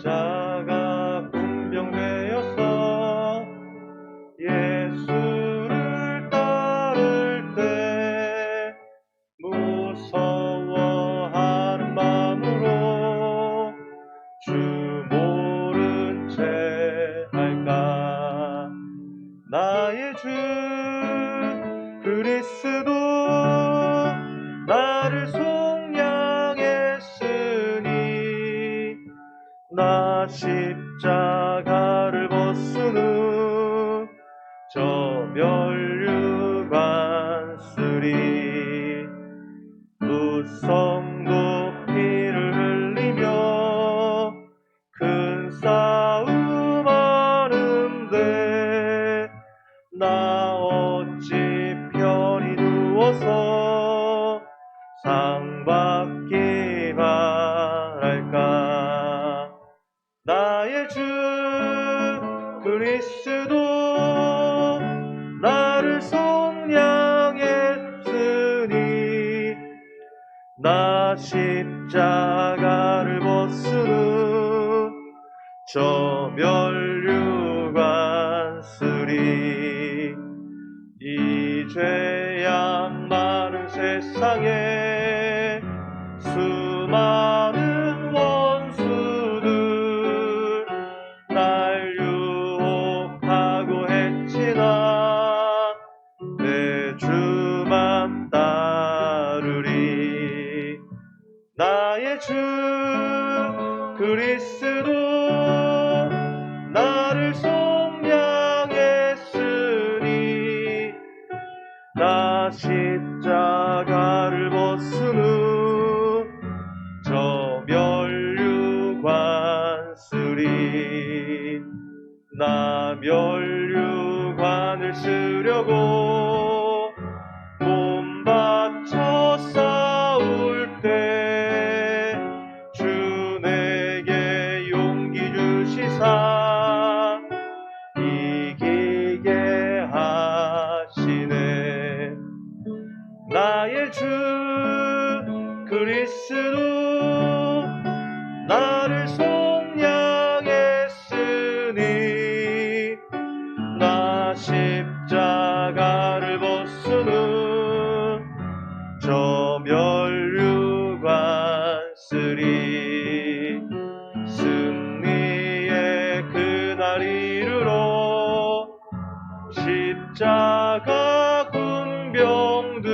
십자가 군병되어서 예수를 따를 때 무서워하는 마음으로 주 모른 채 할까. 나의 주 그리스도 나를 속량했으니 나 십자가를 벗은 후 저 멸류관 쓰리. 무성도 피를 흘리며 큰 싸움 하는데 나 어찌 편히 누워서 상 받기 바랄까. 나의 주 그리스도 나를 속량했으니 나 십자가를 벗은 후 저 멸류관 쓰리. 이제야 많은 세상에 수많은 원수들 날 유혹하고 했지나 내 주만 따르리. 나의 주 그리스도 나를 속량했으니 나 십자가를 벗은 후 저 멸류관 쓰리. 나 멸류관을 쓰려고 몸 바쳐 싸울 때 주 내게 용기 주시사 이기게 하시네. 나의 주 그리스도 나를 속량했으니 나 십자가를 벗은 후 저 멸류관 쓰리. 승리의 그날 이르러 십자가 군병들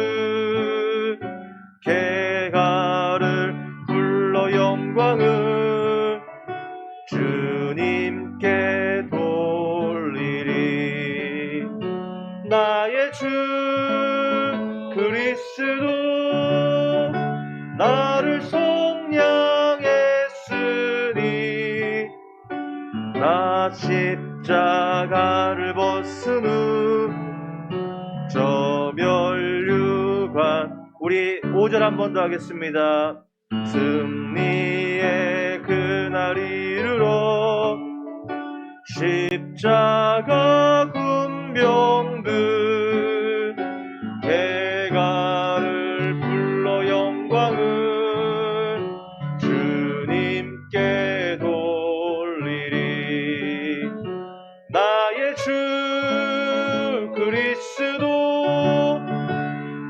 개가를 불러 영광을 주님께 돌리리. 나의 주 그리스도 나를 속량했으니 나 십자가를 벗은 후 저 멸류관. 우리 5절 한 번 더 하겠습니다. 승리의 그날 이르러 십자가 군병들 개가를 불러 영광을 주님께 돌리리. 나의 주 그리스도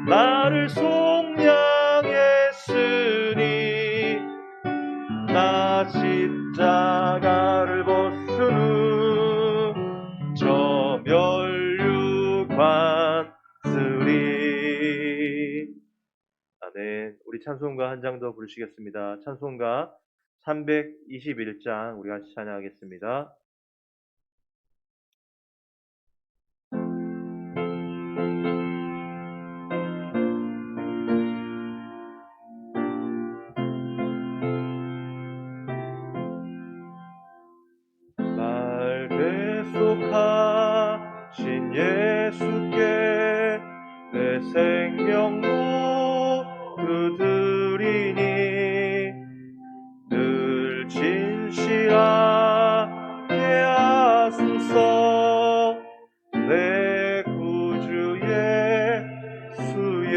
나를 속량했으니 나 십자가를 벗은 후 저 멸류관 쓰리. 아멘. 우리 찬송가 한 장 더 부르시겠습니다. 찬송가 321장 우리 같이 찬양하겠습니다. 날 대속하신 예수께 내 생명 모두 드리니 늘 진실하게 하소서 내 구주 예수여.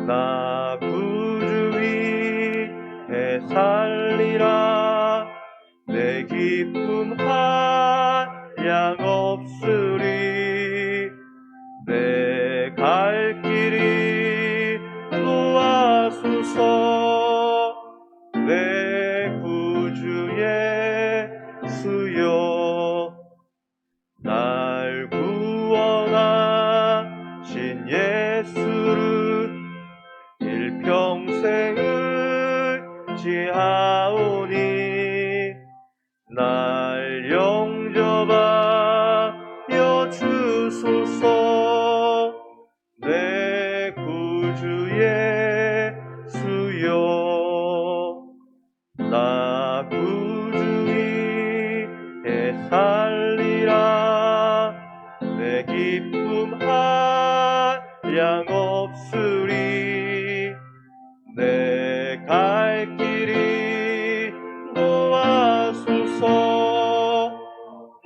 나 구주 위에 살리라 내 기쁨 한량없으리. 내 갈 길이 도와소서. 내 구주의 수여. 날 구원하신 예수를 일평생을 지하오니. 날 영접하여 주소서. 내 구주의 수여. 나 구주의 살리라. 내 기쁨 한량없으리. 내 갈 길이 도와소서.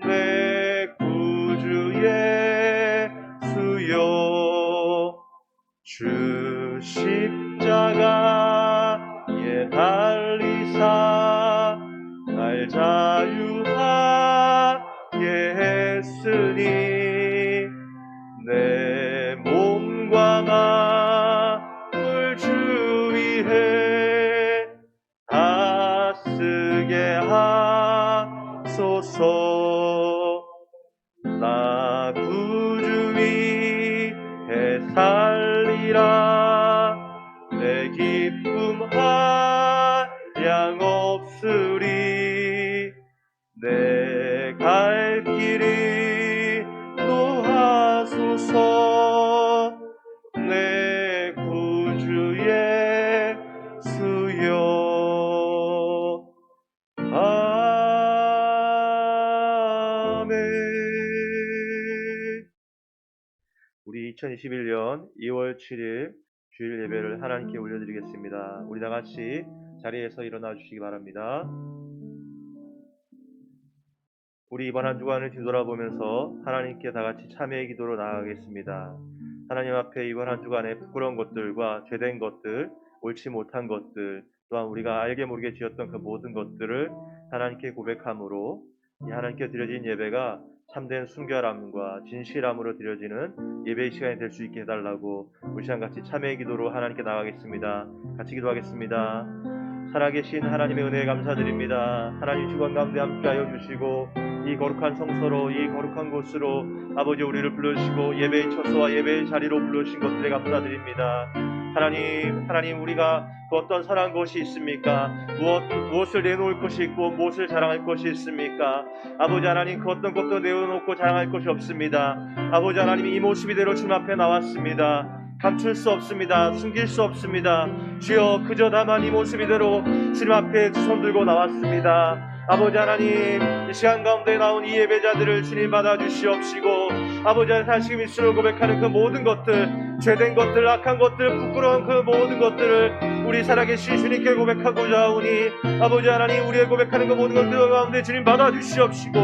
내 구주의 수여. 주 십자가에 달리사 날 자유하게 했으니. 내 몸과 마음을 주 위해 다쓰게 하소서. 나 구주 위해 살리라. 내 기쁨 한량없으리. 내 갈 길이 도와소서. 내 구주의 수여. 아멘. 우리 2021년 2월 7일 주일 예배를 하나님께 올려드리겠습니다. 우리 다같이 자리에서 일어나 주시기 바랍니다. 우리 이번 한 주간을 뒤돌아보면서 하나님께 다같이 참회의 기도로 나아가겠습니다. 하나님 앞에 이번 한 주간에 부끄러운 것들과 죄된 것들, 옳지 못한 것들, 또한 우리가 알게 모르게 지었던 그 모든 것들을 하나님께 고백함으로 이 하나님께 드려진 예배가 참된 순결함과 진실함으로 드려지는 예배의 시간이 될 수 있게 해달라고 우리 시간 같이 참회의 기도로 하나님께 나가겠습니다. 같이 기도하겠습니다. 살아계신 하나님의 은혜에 감사드립니다. 하나님 주관 가운데 함께하여 주시고 이 거룩한 성소로, 이 거룩한 곳으로 아버지 우리를 불러주시고 예배의 처소와 예배의 자리로 불러주신 것들에 감사드립니다. 하나님 우리가 그 어떤 선한 것이 있습니까? 무엇을 내놓을 것이 있고 무엇을 자랑할 것이 있습니까? 아버지 하나님 그 어떤 것도 내어놓고 자랑할 것이 없습니다. 아버지 하나님 이 모습 이대로 주님 앞에 나왔습니다. 감출 수 없습니다. 숨길 수 없습니다. 주여 그저 다만 이 모습 이대로 주님 앞에 두 손 들고 나왔습니다. 아버지 하나님 이 시간 가운데 나온 이 예배자들을 주님 받아주시옵시고 아버지 하나님 다시금 입술로 고백하는 그 모든 것들, 죄된 것들, 악한 것들, 부끄러운 그 모든 것들을 우리 살아계신 주님께 고백하고자 하오니 아버지 하나님 우리의 고백하는 그 모든 것들 가운데 주님 받아주시옵시고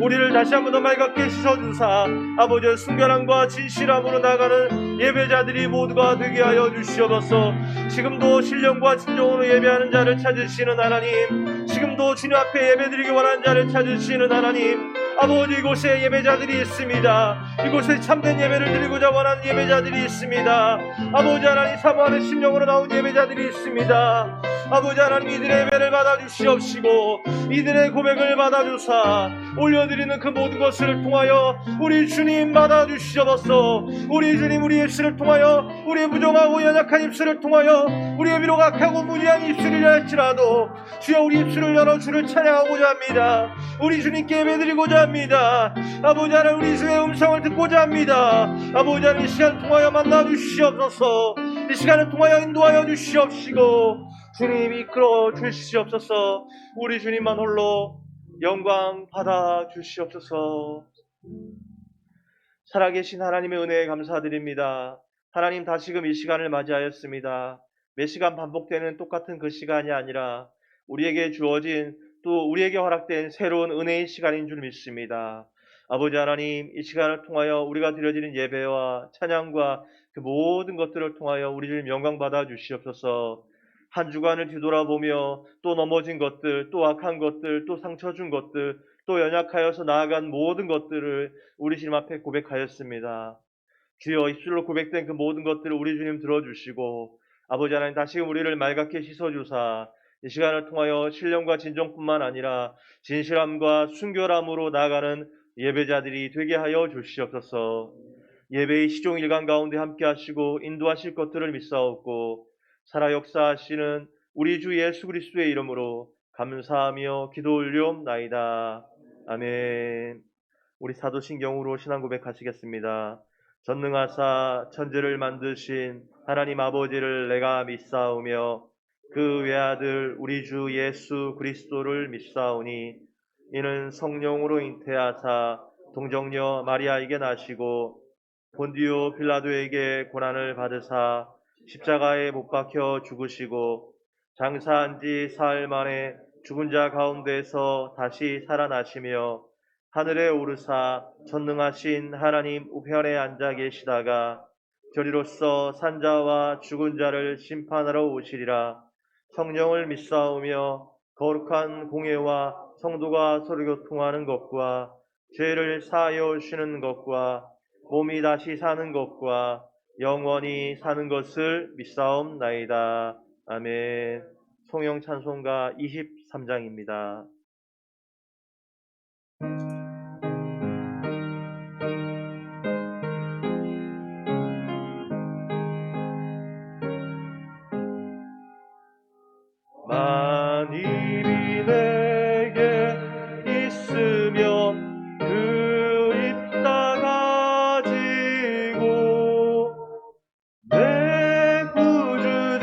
우리를 다시 한번 더 맑게 씻어주사 아버지의 순결함과 진실함으로 나가는 예배자들이 모두가 되게 하여 주시옵소서. 지금도 신령과 진정으로 예배하는 자를 찾으시는 하나님, 지금도 주님 앞에 예배드리기 원하는 자를 찾으시는 하나님, 아버지 이곳에 예배자들이 있습니다. 이곳에 참된 예배를 드리고자 원하는 예배자들이 있습니다. 아버지 하나님 사모하는 심령으로 나온 예배자들이 있습니다. 아버지 하나님 이들의 예배를 받아주시옵시고 이들의 고백을 받아주사 올려드리는 그 모든 것을 통하여 우리 주님 받아주시옵소서. 우리 주님 우리 입술을 통하여 우리의 부정하고 연약한 입술을 통하여 우리의 비록 악하고 무지한 입술이라 할지라도 주여 우리 입술을 열어 주를 찬양하고자 합니다. 우리 주님께 예배드리고자 합니다. 아버지 하나님 우리 주의 음성을 듣고자 합니다. 아버지 하나님 이 시간 통하여 만나 주시옵소서. 이 시간을 통하여 인도하여 주시옵시고 주님 이끌어 주시옵소서. 우리 주님만 홀로 영광 받아 주시옵소서. 살아계신 하나님의 은혜에 감사드립니다. 하나님 다시금 이 시간을 맞이하였습니다. 매 시간 반복되는 똑같은 그 시간이 아니라 우리에게 주어진 또 우리에게 허락된 새로운 은혜의 시간인 줄 믿습니다. 아버지 하나님 이 시간을 통하여 우리가 드려지는 예배와 찬양과 그 모든 것들을 통하여 우리 주님 영광 받아 주시옵소서. 한 주간을 뒤돌아보며 또 넘어진 것들, 또 악한 것들, 또 상처 준 것들, 또 연약하여서 나아간 모든 것들을 우리 주님 앞에 고백하였습니다. 주여, 입술로 고백된 그 모든 것들을 우리 주님 들어주시고 아버지 하나님 다시금 우리를 맑게 씻어주사 이 시간을 통하여 신령과 진정뿐만 아니라 진실함과 순결함으로 나아가는 예배자들이 되게 하여 주시옵소서. 예배의 시종 일관 가운데 함께 하시고 인도하실 것들을 믿사옵고 살아 역사하시는 우리 주 예수 그리스도의 이름으로 감사하며 기도 올리옵나이다. 아멘. 우리 사도신경으로 신앙 고백하시겠습니다. 전능하사 천지를 만드신 하나님 아버지를 내가 믿사오며 그 외아들 우리 주 예수 그리스도를 믿사오니 이는 성령으로 잉태하사 동정녀 마리아에게 나시고 본디오 빌라도에게 고난을 받으사 십자가에 못 박혀 죽으시고 장사한 지 사흘 만에 죽은 자 가운데서 다시 살아나시며 하늘에 오르사 전능하신 하나님 우편에 앉아 계시다가 저리로서 산자와 죽은 자를 심판하러 오시리라. 성령을 믿사오며 거룩한 공예와 성도가 서로 교통하는 것과 죄를 사하여 주시는 것과 몸이 다시 사는 것과 영원히 사는 것을 믿사옵나이다. 아멘. 성령 찬송가 23장입니다. 만일이 내게 있으면 그 입 다 가지고 내 구주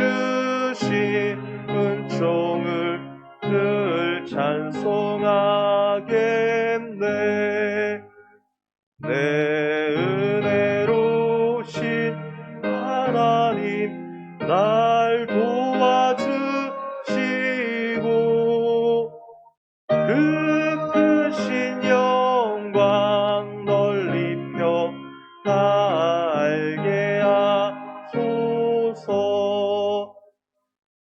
주신 은총을 늘 찬송하겠네. 내 은혜로우신 하나님 날 도와주시고 그 크신 영광 널리 다 알게 하소서.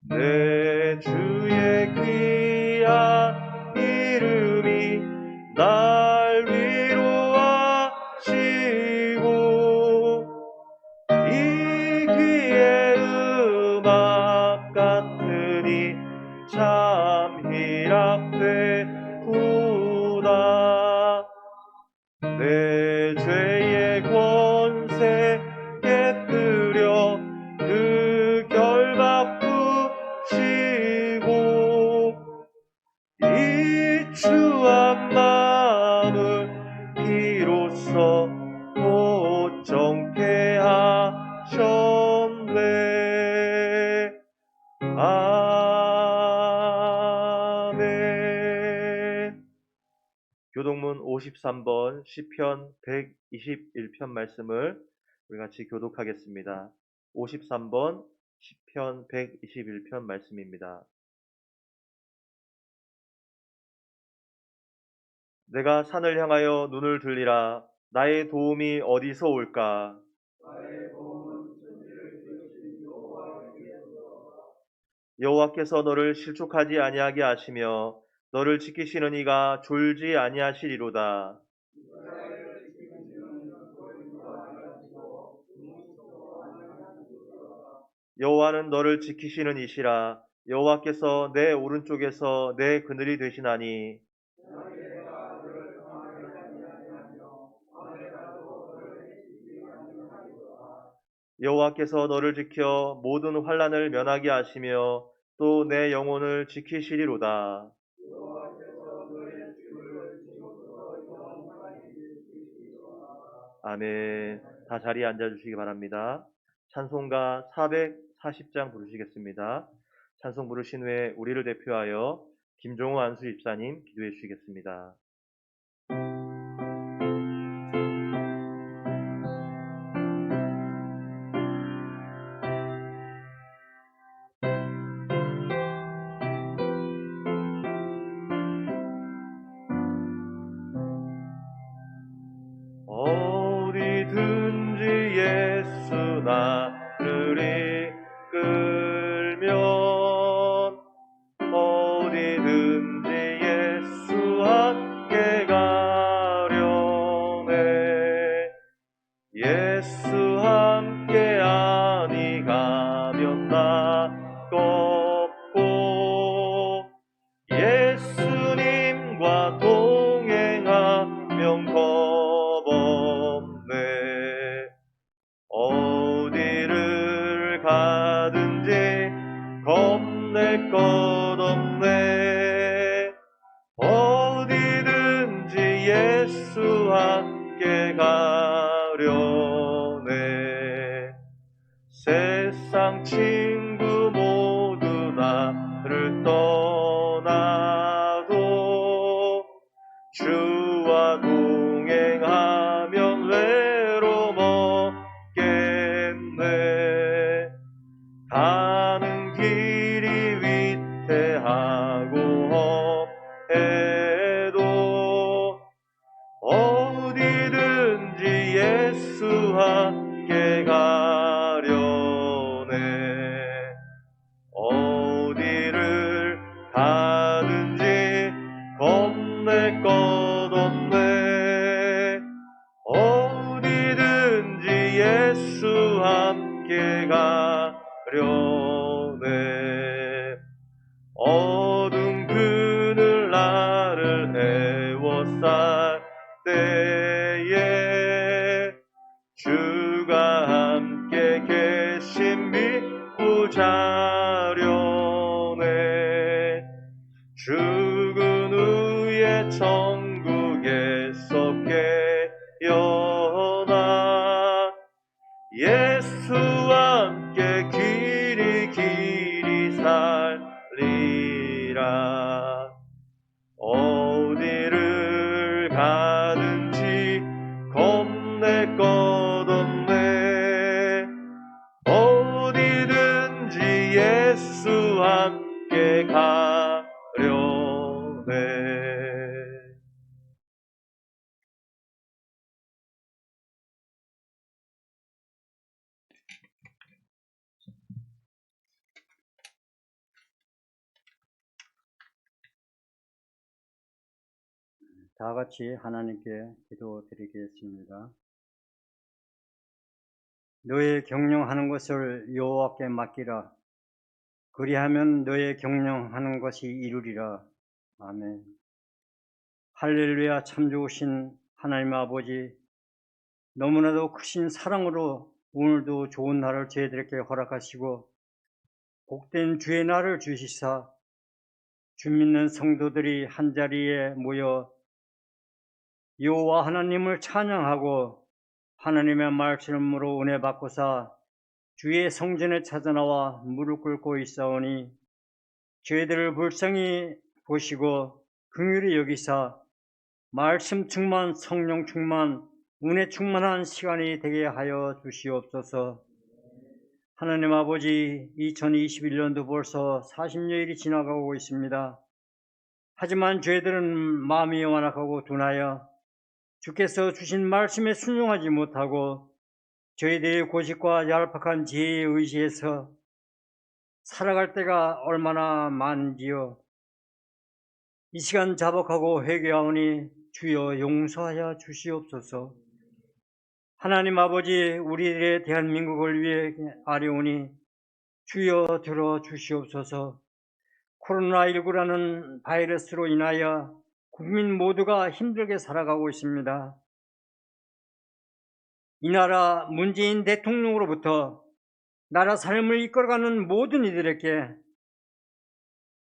내 주의 귀한 이름이 날 위로하시고 이 귀의 음악 같으니 참 희락되구나. 내 죄의 권세 깨뜨려 그 결박 푸시고 이 추한 마음을 비로소 곧 정케 하셨네. 아멘. 교독문 53번 시편 121편 말씀을 우리 같이 교독하겠습니다. 53번 시편 121편 말씀입니다. 내가 산을 향하여 눈을 들리라. 나의 도움이 어디서 올까? 여호와께서 너를 실족하지 아니하게 하시며 너를 지키시는 이가 졸지 아니하시리로다. 여호와는 너를 지키시는 이시라. 여호와께서 내 오른쪽에서 내 그늘이 되시나니 여호와께서 너를 지켜 모든 환난을 면하게 하시며 또 내 영혼을 지키시리로다. 아멘. 다 자리에 앉아주시기 바랍니다. 찬송가 440장 부르시겠습니다. 찬송 부르신 후에 우리를 대표하여 김종호 안수 집사님 기도해 주시겠습니다. 어디든지 예수 나를 이끌며 예수 함께 가려네. 세상 친구 모두 나를 떠나도 주와 동행하면 외로움 없겠네. 가는 길이 위태하고 험해도 어디든지 예수 함께 가려네. 어디를 가든지 겁낼 것 없네. 어디든지 예수 함께 가려네. 어두운 그늘 나를 에워쌀 때에 주가 함께 계신 믿고 자려네. 죽은 후에 천국에서 깨어나 예수와 함께 길이 길이 살리라. 어디를 가든지 겁낼 것 없네. 어디든지 예수 함께 가려네. 다 같이 하나님께 기도드리겠습니다. 너의 경영하는 것을 여호와께 맡기라. 그리하면 너의 경영하는 것이 이루리라. 아멘. 할렐루야. 참 좋으신 하나님 아버지, 너무나도 크신 사랑으로 오늘도 좋은 날을 저희들에게 허락하시고 복된 주의 날을 주시사 주 믿는 성도들이 한자리에 모여 여호와 하나님을 찬양하고 하나님의 말씀으로 은혜 받고사 주의 성전에 찾아나와 무릎 꿇고 있사오니 저희들을 불쌍히 보시고 긍휼히 여기사 말씀 충만, 성령 충만, 은혜 충만한 시간이 되게 하여 주시옵소서. 하나님 아버지, 2021년도 벌써 40여일이 지나가고 있습니다. 하지만 저희들은 마음이 완악하고 둔하여 주께서 주신 말씀에 순종하지 못하고 저희들의 고집과 얄팍한 지혜에 의지해서 살아갈 때가 얼마나 많은지요. 이 시간 자복하고 회개하오니 주여 용서하여 주시옵소서. 하나님 아버지, 우리들의 대한민국을 위해 아뢰오니 주여 들어 주시옵소서. 코로나19라는 바이러스로 인하여 국민 모두가 힘들게 살아가고 있습니다. 이 나라 문재인 대통령으로부터 나라 삶을 이끌어가는 모든 이들에게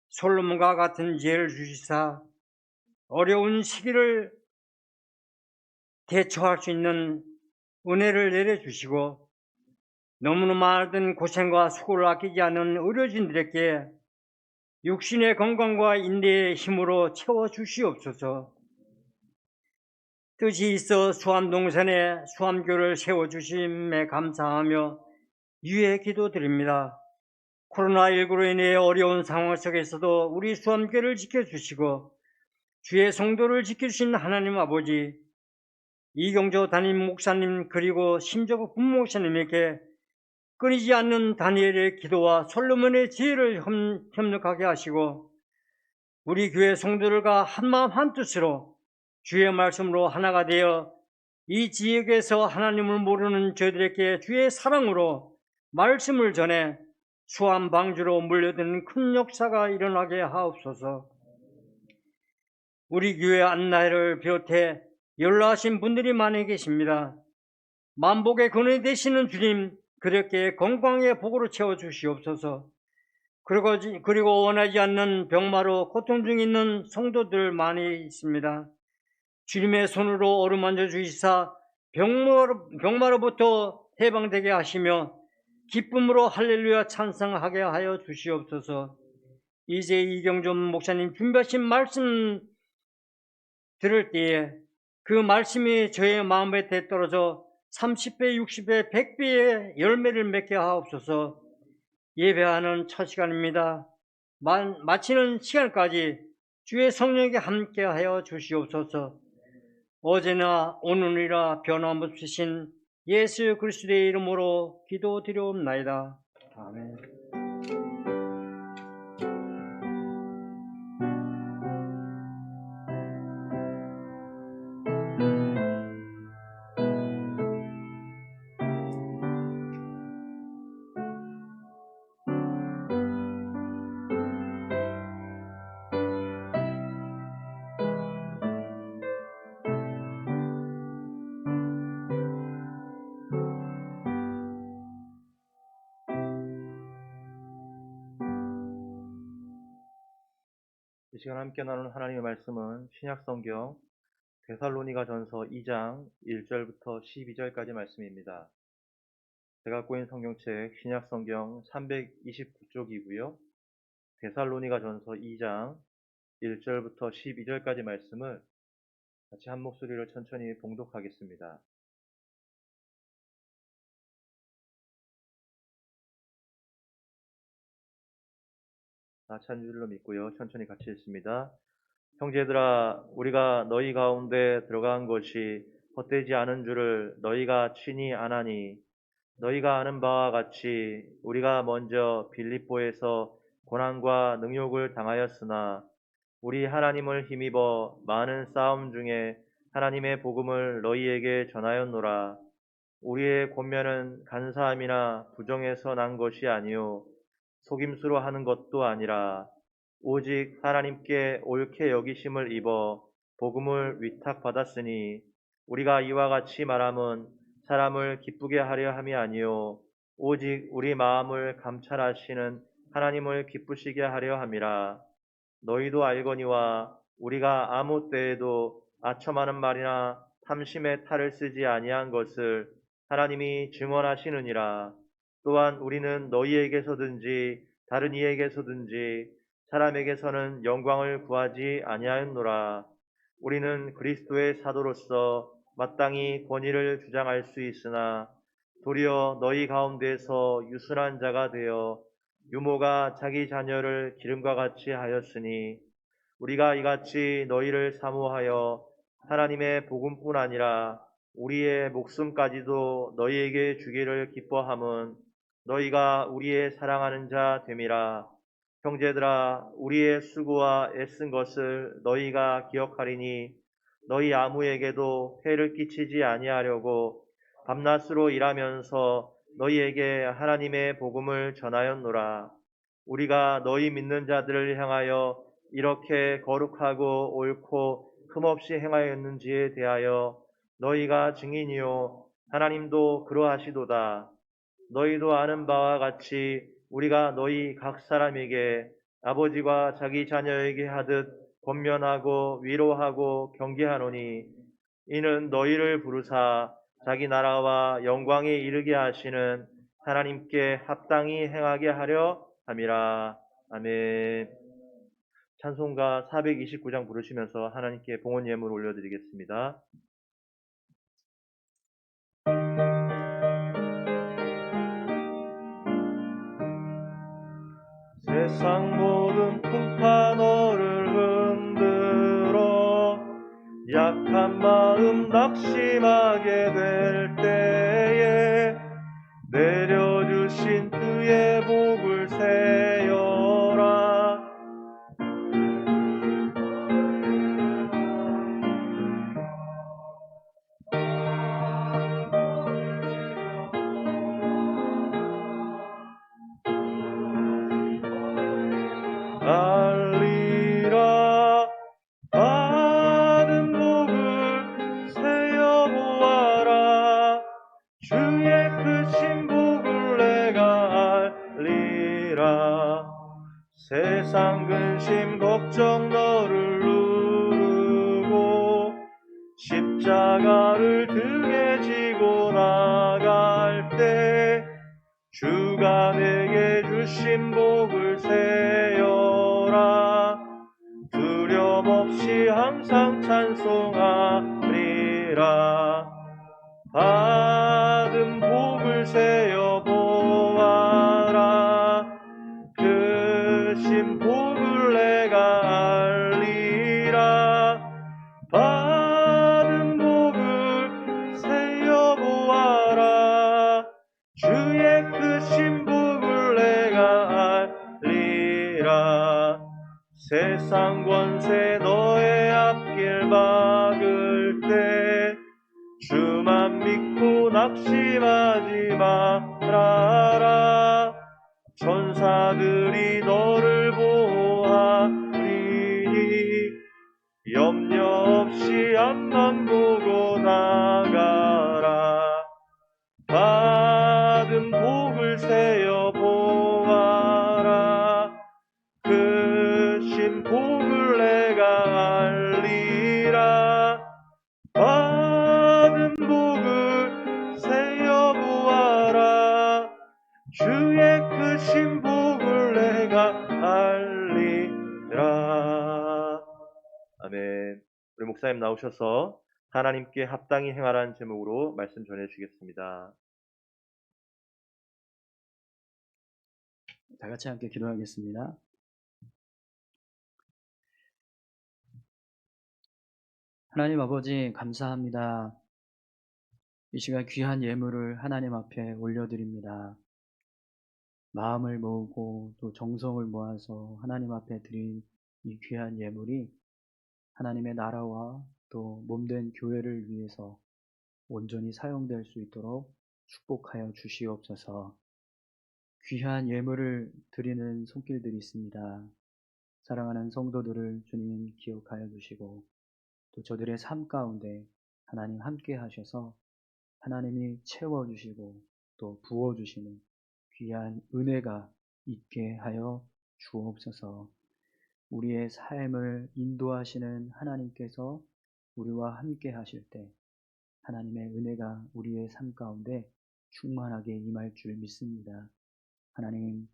솔로몬과 같은 지혜를 주시사 어려운 시기를 대처할 수 있는 은혜를 내려주시고 너무나 많은 고생과 수고를 아끼지 않은 의료진들에게 육신의 건강과 인내의 힘으로 채워주시옵소서. 뜻이 있어 수암동산에 수암교를 세워주심에 감사하며 유의 기도드립니다. 코로나19로 인해 어려운 상황 속에서도 우리 수암교를 지켜주시고 주의 성도를 지켜주신 하나님 아버지, 이경조 담임 목사님 그리고 심재국 부목사님에게 끊이지 않는 다니엘의 기도와 솔로몬의 지혜를 협력하게 하시고 우리 교회 성도들과 한마음 한뜻으로 주의 말씀으로 하나가 되어 이 지역에서 하나님을 모르는 저희들에게 주의 사랑으로 말씀을 전해 수암 방주로 물려드는 큰 역사가 일어나게 하옵소서. 우리 교회 안나를 비롯해 연로하신 분들이 많이 계십니다. 만복의 근원이 되시는 주님, 그렇게 건강의 복으로 채워주시옵소서. 그리고 원하지 않는 병마로 고통 중에 있는 성도들 많이 있습니다. 주님의 손으로 어루만져 주시사 병마로부터 해방되게 하시며 기쁨으로 할렐루야 찬송하게 하여 주시옵소서. 이제 이경준 목사님 준비하신 말씀 들을 때에 그 말씀이 저의 마음에 대떨어져 30배, 60배, 100배의 열매를 맺게 하옵소서. 예배하는 첫 시간입니다. 마치는 시간까지 주의 성령에게 함께하여 주시옵소서. 어제나 오늘이라 변함없으신 예수 그리스도의 이름으로 기도드리옵나이다. 아멘. 이 시간 함께 나누는 하나님의 말씀은 신약성경 데살로니가전서 2장 1절부터 12절까지 말씀입니다. 제가 갖고 있는 성경책 신약성경 329쪽이고요. 데살로니가전서 2장 1절부터 12절까지 말씀을 같이 한 목소리로 천천히 봉독하겠습니다. 찬 줄로 믿고요. 천천히 같이 읽습니다. 형제들아, 우리가 너희 가운데 들어간 것이 헛되지 않은 줄을 너희가 친히 아나니, 너희가 아는 바와 같이 우리가 먼저 빌립보에서 고난과 능욕을 당하였으나 우리 하나님을 힘입어 많은 싸움 중에 하나님의 복음을 너희에게 전하였노라. 우리의 권면은 간사함이나 부정에서 난 것이 아니요 속임수로 하는 것도 아니라 오직 하나님께 옳게 여기심을 입어 복음을 위탁받았으니 우리가 이와 같이 말함은 사람을 기쁘게 하려 함이 아니요 오직 우리 마음을 감찰하시는 하나님을 기쁘시게 하려 함이라. 너희도 알거니와 우리가 아무 때에도 아첨하는 말이나 탐심의 탈을 쓰지 아니한 것을 하나님이 증언하시느니라. 또한 우리는 너희에게서든지 다른 이에게서든지 사람에게서는 영광을 구하지 아니하였노라. 우리는 그리스도의 사도로서 마땅히 권위를 주장할 수 있으나 도리어 너희 가운데서 유순한 자가 되어 유모가 자기 자녀를 기름과 같이 하였으니 우리가 이같이 너희를 사모하여 하나님의 복음뿐 아니라 우리의 목숨까지도 너희에게 주기를 기뻐함은 너희가 우리의 사랑하는 자 됨이라. 형제들아, 우리의 수고와 애쓴 것을 너희가 기억하리니 너희 아무에게도 해를 끼치지 아니하려고 밤낮으로 일하면서 너희에게 하나님의 복음을 전하였노라. 우리가 너희 믿는 자들을 향하여 이렇게 거룩하고 옳고 흠없이 행하였는지에 대하여 너희가 증인이요 하나님도 그러하시도다. 너희도 아는 바와 같이 우리가 너희 각 사람에게 아버지가 자기 자녀에게 하듯 권면하고 위로하고 경계하노니 이는 너희를 부르사 자기 나라와 영광에 이르게 하시는 하나님께 합당히 행하게 하려 함이라. 아멘. 찬송가 429장 부르시면서 하나님께 봉헌 예물 올려드리겠습니다. 세상 모든 풍파 너를 흔들어 약한 마음 낙심하게 될 때에 내려주신 그의 복을 세어라. 알리라. 받은 복을 세어보아라. 주의 크신 복을 내가 알리라. 세상 근심 걱정 너를 누르고 십자가를 등에 지고 나갈 때 주가 내게 주신 복을 세어라. 두려움 없이 항상 찬송하리라. 받은 복을 세어 보아라. 크신 복을 내가 알리라. 받은 복을 세어 보아라. 주의 크신 복을 내가 알리라. 세상 권세 너의 앞길 막을 때 주만 믿고 낙심하지 말아라. 천사들이 너를 보호하리니 염려 없이 앞만 보고 나가라. 받은 복을 세어 보아라. 크신 복을 내가 알리라. 받은 복을 세어 보아라. 주의 크신 복을 내가 알리라. 아멘. 우리 목사님 나오셔서 하나님께 합당히 행하라는 제목으로 말씀 전해주시겠습니다. 다 같이 함께 기도하겠습니다. 하나님 아버지 감사합니다. 이 시간 귀한 예물을 하나님 앞에 올려드립니다. 마음을 모으고 또 정성을 모아서 하나님 앞에 드린 이 귀한 예물이 하나님의 나라와 또 몸된 교회를 위해서 온전히 사용될 수 있도록 축복하여 주시옵소서. 귀한 예물을 드리는 손길들이 있습니다. 사랑하는 성도들을 주님 기억하여 주시고 또 저들의 삶 가운데 하나님 함께 하셔서 하나님이 채워주시고 또 부어주시는 귀한 은혜가 있게 하여 주옵소서. 우리의 삶을 인도하시는 하나님께서 우리와 함께 하실 때 하나님의 은혜가 우리의 삶 가운데 충만하게 임할 줄 믿습니다. 하나님,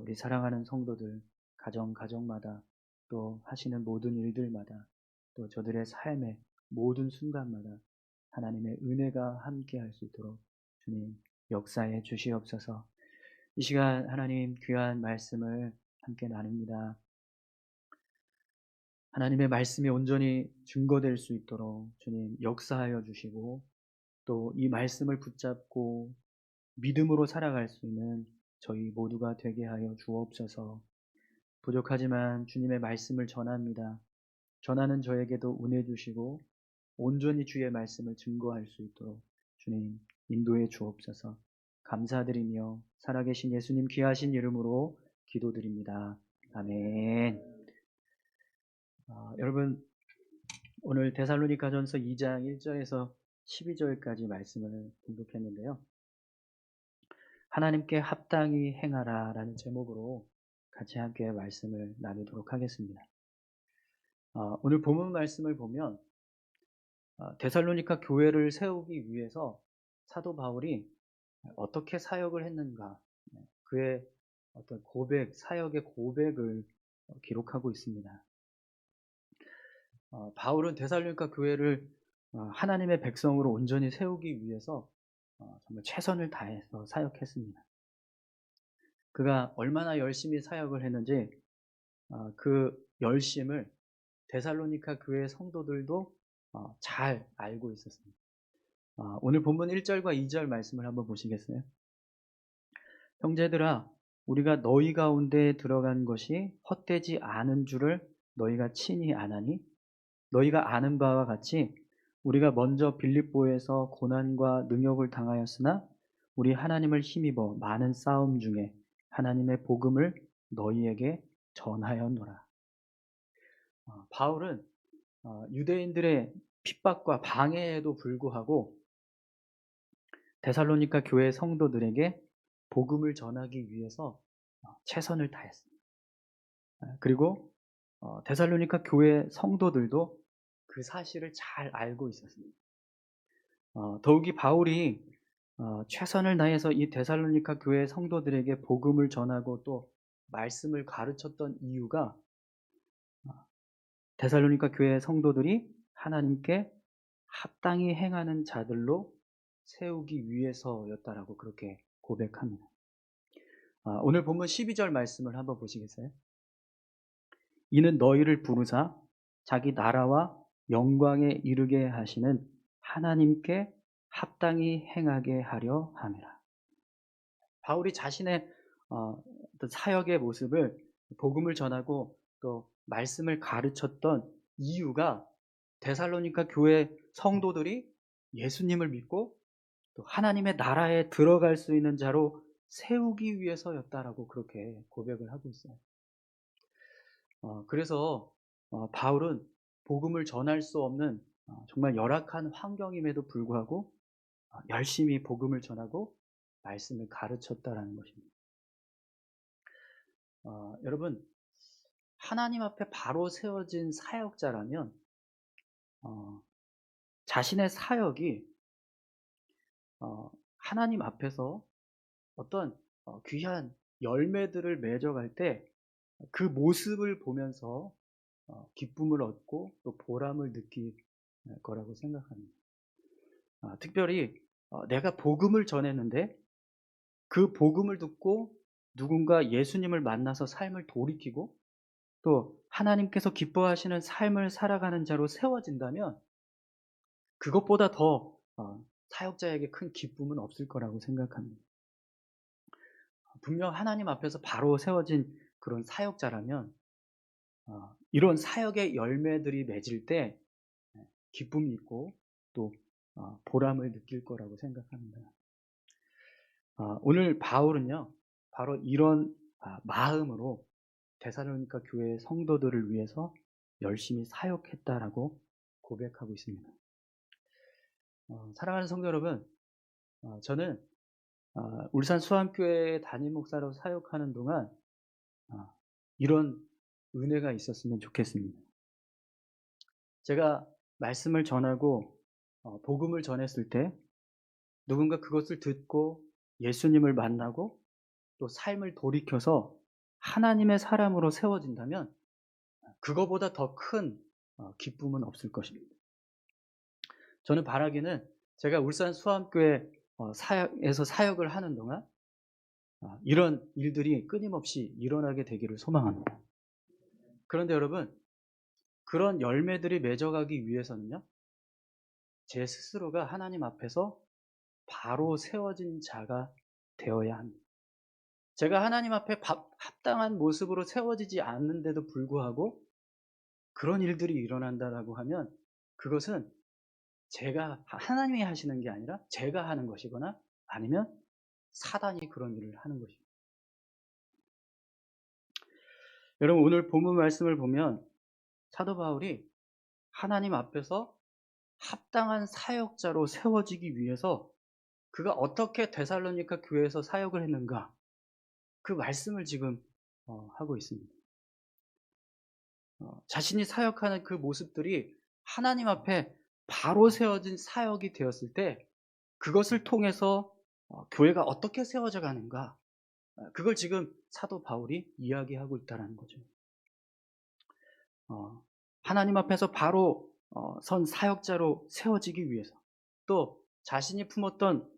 우리 사랑하는 성도들 가정마다 또 하시는 모든 일들마다 또 저들의 삶의 모든 순간마다 하나님의 은혜가 함께 할 수 있도록 주님 역사해 주시옵소서. 이 시간 하나님 귀한 말씀을 함께 나눕니다. 하나님의 말씀이 온전히 증거될 수 있도록 주님 역사하여 주시고 또 이 말씀을 붙잡고 믿음으로 살아갈 수 있는 저희 모두가 되게 하여 주옵소서. 부족하지만 주님의 말씀을 전합니다. 전하는 저에게도 은혜 주시고 온전히 주의 말씀을 증거할 수 있도록 주님 인도해 주옵소서. 감사드리며 살아계신 예수님 귀하신 이름으로 기도드립니다. 아멘. 여러분 오늘 데살로니가전서 2장 1절에서 12절까지 말씀을 공독했는데요. 하나님께 합당히 행하라 라는 제목으로 같이 함께 말씀을 나누도록 하겠습니다. 오늘 본문 말씀을 보면 데살로니가 교회를 세우기 위해서 사도 바울이 어떻게 사역을 했는가, 그의 어떤 고백, 사역의 고백을 기록하고 있습니다. 바울은 데살로니가 교회를 하나님의 백성으로 온전히 세우기 위해서 정말 최선을 다해서 사역했습니다. 그가 얼마나 열심히 사역을 했는지 그 열심을 데살로니가 교회 성도들도 잘 알고 있었습니다. 오늘 본문 1절과 2절 말씀을 한번 보시겠어요? 형제들아, 우리가 너희 가운데 들어간 것이 헛되지 않은 줄을 너희가 친히 아나니 너희가 아는 바와 같이 우리가 먼저 빌립보에서 고난과 능욕을 당하였으나 우리 하나님을 힘입어 많은 싸움 중에 하나님의 복음을 너희에게 전하였노라. 바울은 유대인들의 핍박과 방해에도 불구하고 데살로니가 교회 성도들에게 복음을 전하기 위해서 최선을 다했습니다. 그리고 데살로니가 교회 성도들도 그 사실을 잘 알고 있었습니다. 더욱이 바울이 최선을 다해서 이 데살로니가 교회 성도들에게 복음을 전하고 또 말씀을 가르쳤던 이유가 데살로니가 교회 성도들이 하나님께 합당히 행하는 자들로 세우기 위해서였다라고 그렇게 고백합니다. 오늘 본문 12절 말씀을 한번 보시겠어요? 이는 너희를 부르사 자기 나라와 영광에 이르게 하시는 하나님께 합당히 행하게 하려 함이라. 바울이 자신의 어떤 사역의 모습을 복음을 전하고 또 말씀을 가르쳤던 이유가 데살로니가 교회 성도들이 예수님을 믿고 또 하나님의 나라에 들어갈 수 있는 자로 세우기 위해서였다라고 그렇게 고백을 하고 있어요. 그래서 바울은 복음을 전할 수 없는 정말 열악한 환경임에도 불구하고 열심히 복음을 전하고 말씀을 가르쳤다라는 것입니다. 여러분, 하나님 앞에 바로 세워진 사역자라면 자신의 사역이 하나님 앞에서 어떤 귀한 열매들을 맺어갈 때 그 모습을 보면서 기쁨을 얻고 또 보람을 느낄 거라고 생각합니다. 특별히 내가 복음을 전했는데 그 복음을 듣고 누군가 예수님을 만나서 삶을 돌이키고 또 하나님께서 기뻐하시는 삶을 살아가는 자로 세워진다면 그것보다 더 사역자에게 큰 기쁨은 없을 거라고 생각합니다. 분명 하나님 앞에서 바로 세워진 그런 사역자라면 이런 사역의 열매들이 맺을 때 기쁨이 있고 또 보람을 느낄 거라고 생각합니다. 오늘 바울은요, 바로 이런 마음으로 데살로니가 교회 성도들을 위해서 열심히 사역했다라고 고백하고 있습니다. 사랑하는 성도 여러분, 저는 울산 수암교회 담임 목사로 사역하는 동안 이런 은혜가 있었으면 좋겠습니다. 제가 말씀을 전하고 복음을 전했을 때 누군가 그것을 듣고 예수님을 만나고 또 삶을 돌이켜서 하나님의 사람으로 세워진다면 그거보다 더 큰 기쁨은 없을 것입니다. 저는 바라기는 제가 울산 수암교회 에서 사역을 하는 동안 이런 일들이 끊임없이 일어나게 되기를 소망합니다. 그런데 여러분, 그런 열매들이 맺어가기 위해서는요, 제 스스로가 하나님 앞에서 바로 세워진 자가 되어야 합니다. 제가 하나님 앞에 합당한 모습으로 세워지지 않는데도 불구하고 그런 일들이 일어난다라고 하면 그것은 제가 하나님이 하시는 게 아니라 제가 하는 것이거나 아니면 사단이 그런 일을 하는 것입니다. 여러분, 오늘 본문 말씀을 보면 사도 바울이 하나님 앞에서 합당한 사역자로 세워지기 위해서 그가 어떻게 데살로니가 교회에서 사역을 했는가, 그 말씀을 지금 하고 있습니다. 자신이 사역하는 그 모습들이 하나님 앞에 바로 세워진 사역이 되었을 때 그것을 통해서 교회가 어떻게 세워져 가는가, 그걸 지금 사도 바울이 이야기하고 있다는 거죠. 하나님 앞에서 바로 선 사역자로 세워지기 위해서 또 자신이 품었던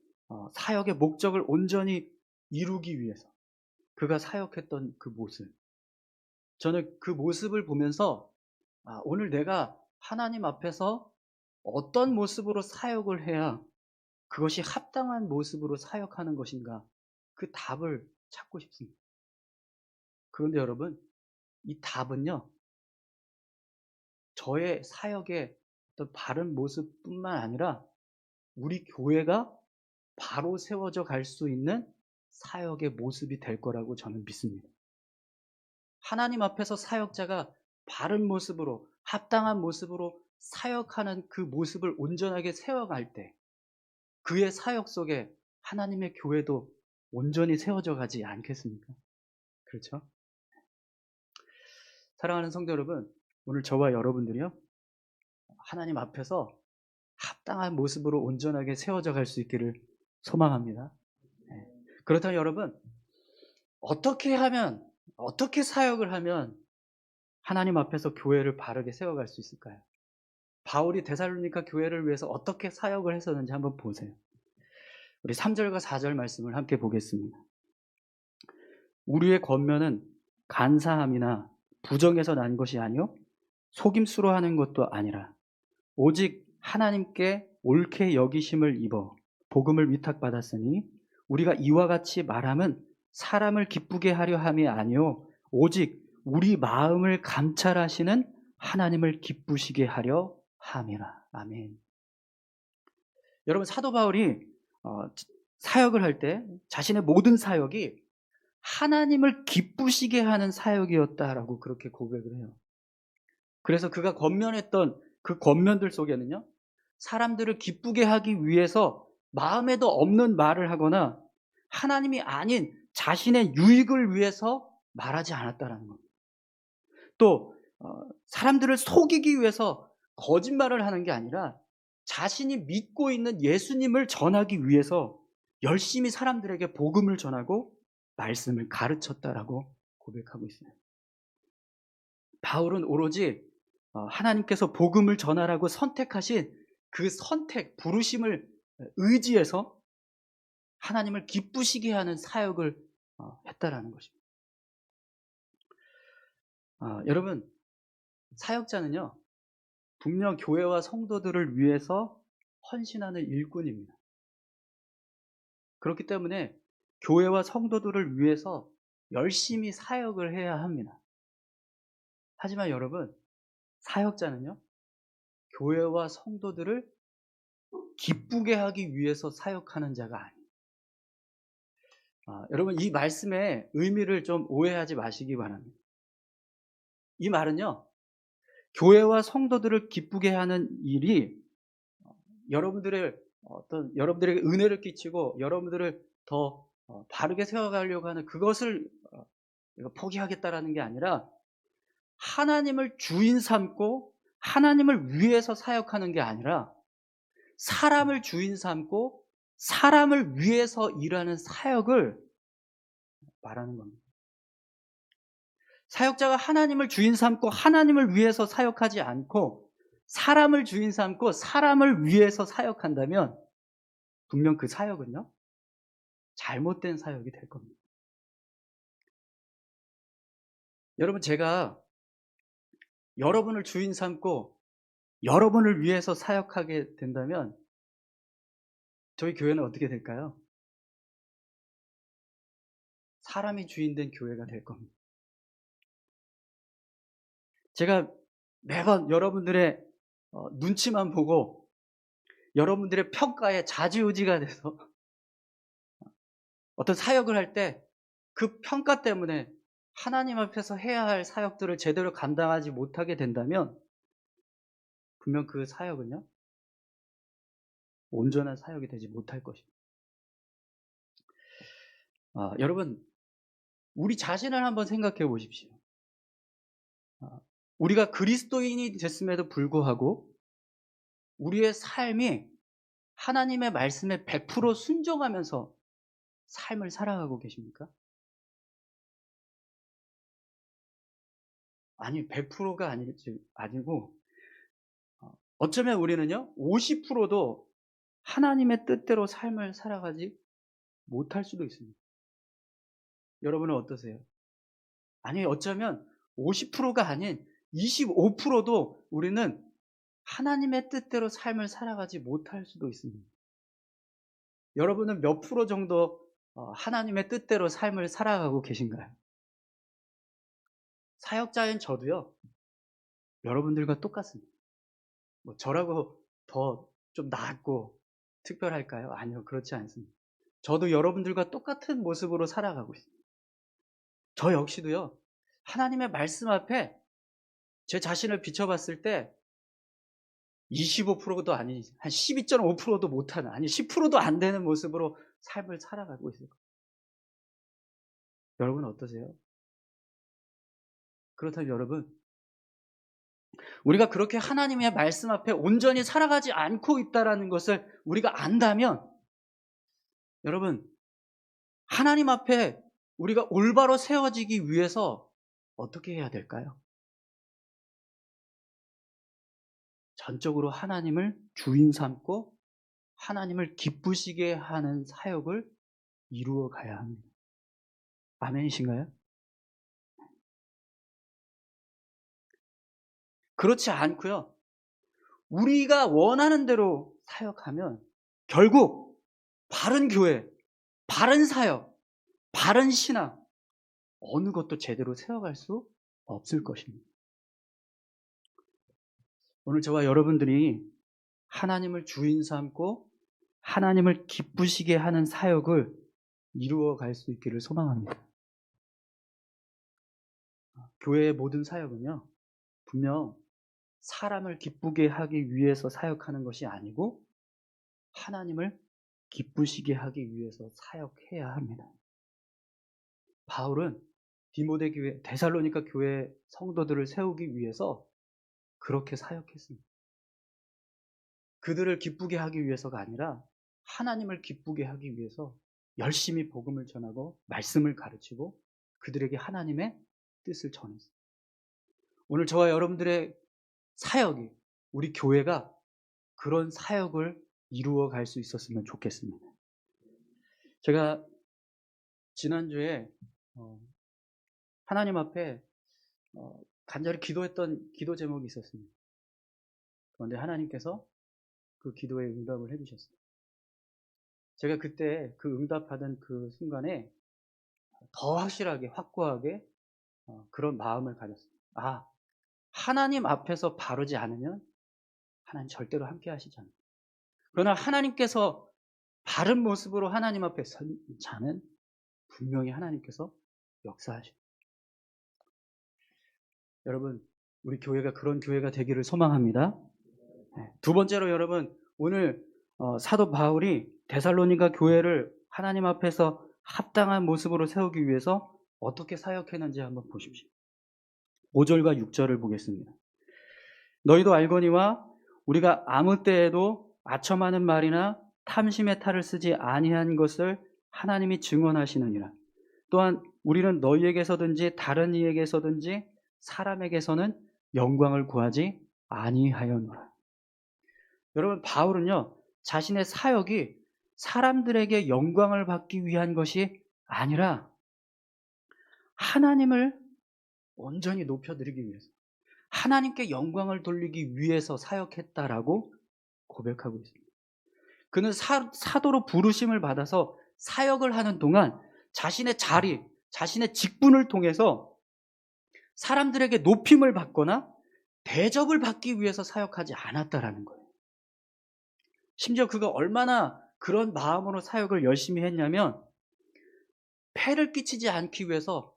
사역의 목적을 온전히 이루기 위해서 그가 사역했던 그 모습, 저는 그 모습을 보면서 오늘 내가 하나님 앞에서 어떤 모습으로 사역을 해야 그것이 합당한 모습으로 사역하는 것인가, 그 답을 찾고 싶습니다. 그런데 여러분, 이 답은요, 저의 사역의 어떤 바른 모습뿐만 아니라 우리 교회가 바로 세워져 갈 수 있는 사역의 모습이 될 거라고 저는 믿습니다. 하나님 앞에서 사역자가 바른 모습으로 합당한 모습으로 사역하는 그 모습을 온전하게 세워갈 때 그의 사역 속에 하나님의 교회도 온전히 세워져 가지 않겠습니까? 그렇죠? 사랑하는 성도 여러분, 오늘 저와 여러분들이요, 하나님 앞에서 합당한 모습으로 온전하게 세워져 갈 수 있기를 소망합니다. 예. 그렇다면 여러분, 어떻게 사역을 하면 하나님 앞에서 교회를 바르게 세워갈 수 있을까요? 바울이 데살로니가 교회를 위해서 어떻게 사역을 했었는지 한번 보세요. 우리 3절과 4절 말씀을 함께 보겠습니다. 우리의 권면은 간사함이나 부정에서 난 것이 아니요 속임수로 하는 것도 아니라 오직 하나님께 옳게 여기심을 입어 복음을 위탁받았으니 우리가 이와 같이 말함은 사람을 기쁘게 하려 함이 아니요 오직 우리 마음을 감찰하시는 하나님을 기쁘시게 하려 함이라. 아멘. 여러분, 사도 바울이 사역을 할 때 자신의 모든 사역이 하나님을 기쁘시게 하는 사역이었다라고 그렇게 고백을 해요. 그래서 그가 권면했던 그 권면들 속에는요, 사람들을 기쁘게 하기 위해서 마음에도 없는 말을 하거나 하나님이 아닌 자신의 유익을 위해서 말하지 않았다라는 겁니다. 또 사람들을 속이기 위해서 거짓말을 하는 게 아니라 자신이 믿고 있는 예수님을 전하기 위해서 열심히 사람들에게 복음을 전하고 말씀을 가르쳤다라고 고백하고 있어요. 바울은 오로지 하나님께서 복음을 전하라고 선택하신 그 선택, 부르심을 의지해서 하나님을 기쁘시게 하는 사역을 했다라는 것입니다. 여러분, 사역자는요, 분명 교회와 성도들을 위해서 헌신하는 일꾼입니다. 그렇기 때문에 교회와 성도들을 위해서 열심히 사역을 해야 합니다. 하지만 여러분, 사역자는요, 교회와 성도들을 기쁘게 하기 위해서 사역하는 자가 아니에요. 여러분, 이 말씀의 의미를 좀 오해하지 마시기 바랍니다. 이 말은요, 교회와 성도들을 기쁘게 하는 일이 여러분들에게 은혜를 끼치고 여러분들을 더 바르게 세워가려고 하는 그것을 포기하겠다라는 게 아니라 하나님을 주인 삼고 하나님을 위해서 사역하는 게 아니라 사람을 주인 삼고 사람을 위해서 일하는 사역을 말하는 겁니다. 사역자가 하나님을 주인 삼고 하나님을 위해서 사역하지 않고 사람을 주인 삼고 사람을 위해서 사역한다면 분명 그 사역은요, 잘못된 사역이 될 겁니다. 여러분, 제가 여러분을 주인 삼고 여러분을 위해서 사역하게 된다면 저희 교회는 어떻게 될까요? 사람이 주인된 교회가 될 겁니다. 제가 매번 여러분들의 눈치만 보고 여러분들의 평가에 좌지우지가 돼서 어떤 사역을 할 때 그 평가 때문에 하나님 앞에서 해야 할 사역들을 제대로 감당하지 못하게 된다면 분명 그 사역은요, 온전한 사역이 되지 못할 것입니다. 여러분, 우리 자신을 한번 생각해 보십시오. 우리가 그리스도인이 됐음에도 불구하고 우리의 삶이 하나님의 말씀에 100% 순종하면서 삶을 살아가고 계십니까? 아니, 100%가 아니고 어쩌면 우리는요, 50%도 하나님의 뜻대로 삶을 살아가지 못할 수도 있습니다. 여러분은 어떠세요? 아니, 어쩌면 50%가 아닌 25%도 우리는 하나님의 뜻대로 삶을 살아가지 못할 수도 있습니다. 여러분은 몇 프로 정도 하나님의 뜻대로 삶을 살아가고 계신가요? 사역자인 저도요, 여러분들과 똑같습니다. 뭐 저라고 더 좀 낫고 특별할까요? 아니요, 그렇지 않습니다. 저도 여러분들과 똑같은 모습으로 살아가고 있습니다. 저 역시도요, 하나님의 말씀 앞에 제 자신을 비춰봤을 때 25%도 아닌 한 12.5%도 못하는, 아니 10%도 안 되는 모습으로 삶을 살아가고 있을 거예요. 여러분 어떠세요? 그렇다면 여러분, 우리가 그렇게 하나님의 말씀 앞에 온전히 살아가지 않고 있다라는 것을 우리가 안다면 여러분, 하나님 앞에 우리가 올바로 세워지기 위해서 어떻게 해야 될까요? 전적으로 하나님을 주인 삼고 하나님을 기쁘시게 하는 사역을 이루어 가야 합니다. 아멘이신가요? 그렇지 않고요. 우리가 원하는 대로 사역하면 결국 바른 교회, 바른 사역, 바른 신앙 어느 것도 제대로 세워갈 수 없을 것입니다. 오늘 저와 여러분들이 하나님을 주인 삼고 하나님을 기쁘시게 하는 사역을 이루어 갈 수 있기를 소망합니다. 교회의 모든 사역은요, 분명 사람을 기쁘게 하기 위해서 사역하는 것이 아니고 하나님을 기쁘시게 하기 위해서 사역해야 합니다. 바울은 디모데 교회, 데살로니가 교회 성도들을 세우기 위해서 그렇게 사역했습니다. 그들을 기쁘게 하기 위해서가 아니라 하나님을 기쁘게 하기 위해서 열심히 복음을 전하고 말씀을 가르치고 그들에게 하나님의 뜻을 전했습니다. 오늘 저와 여러분들의 사역이, 우리 교회가 그런 사역을 이루어 갈 수 있었으면 좋겠습니다. 제가 지난주에 하나님 앞에 간절히 기도했던 기도 제목이 있었습니다. 그런데 하나님께서 그 기도에 응답을 해주셨어요. 제가 그때 그 응답받은 그 순간에 더 확실하게, 확고하게 그런 마음을 가졌어요. 아, 하나님 앞에서 바르지 않으면 하나님 절대로 함께 하시지 않아요. 그러나 하나님께서 바른 모습으로 하나님 앞에 선 자는 분명히 하나님께서 역사하십니다. 여러분, 우리 교회가 그런 교회가 되기를 소망합니다. 두 번째로 여러분, 오늘 사도 바울이 데살로니가 교회를 하나님 앞에서 합당한 모습으로 세우기 위해서 어떻게 사역했는지 한번 보십시오. 5절과 6절을 보겠습니다. 너희도 알거니와 우리가 아무 때에도 아첨하는 말이나 탐심의 탈을 쓰지 아니한 것을 하나님이 증언하시느니라. 또한 우리는 너희에게서든지 다른 이에게서든지 사람에게서는 영광을 구하지 아니하였노라. 여러분, 바울은요, 자신의 사역이 사람들에게 영광을 받기 위한 것이 아니라 하나님을 온전히 높여드리기 위해서, 하나님께 영광을 돌리기 위해서 사역했다라고 고백하고 있습니다. 그는 사도로 부르심을 받아서 사역을 하는 동안 자신의 자리, 자신의 직분을 통해서 사람들에게 높임을 받거나 대접을 받기 위해서 사역하지 않았다라는 거예요. 심지어 그가 얼마나 그런 마음으로 사역을 열심히 했냐면 폐를 끼치지 않기 위해서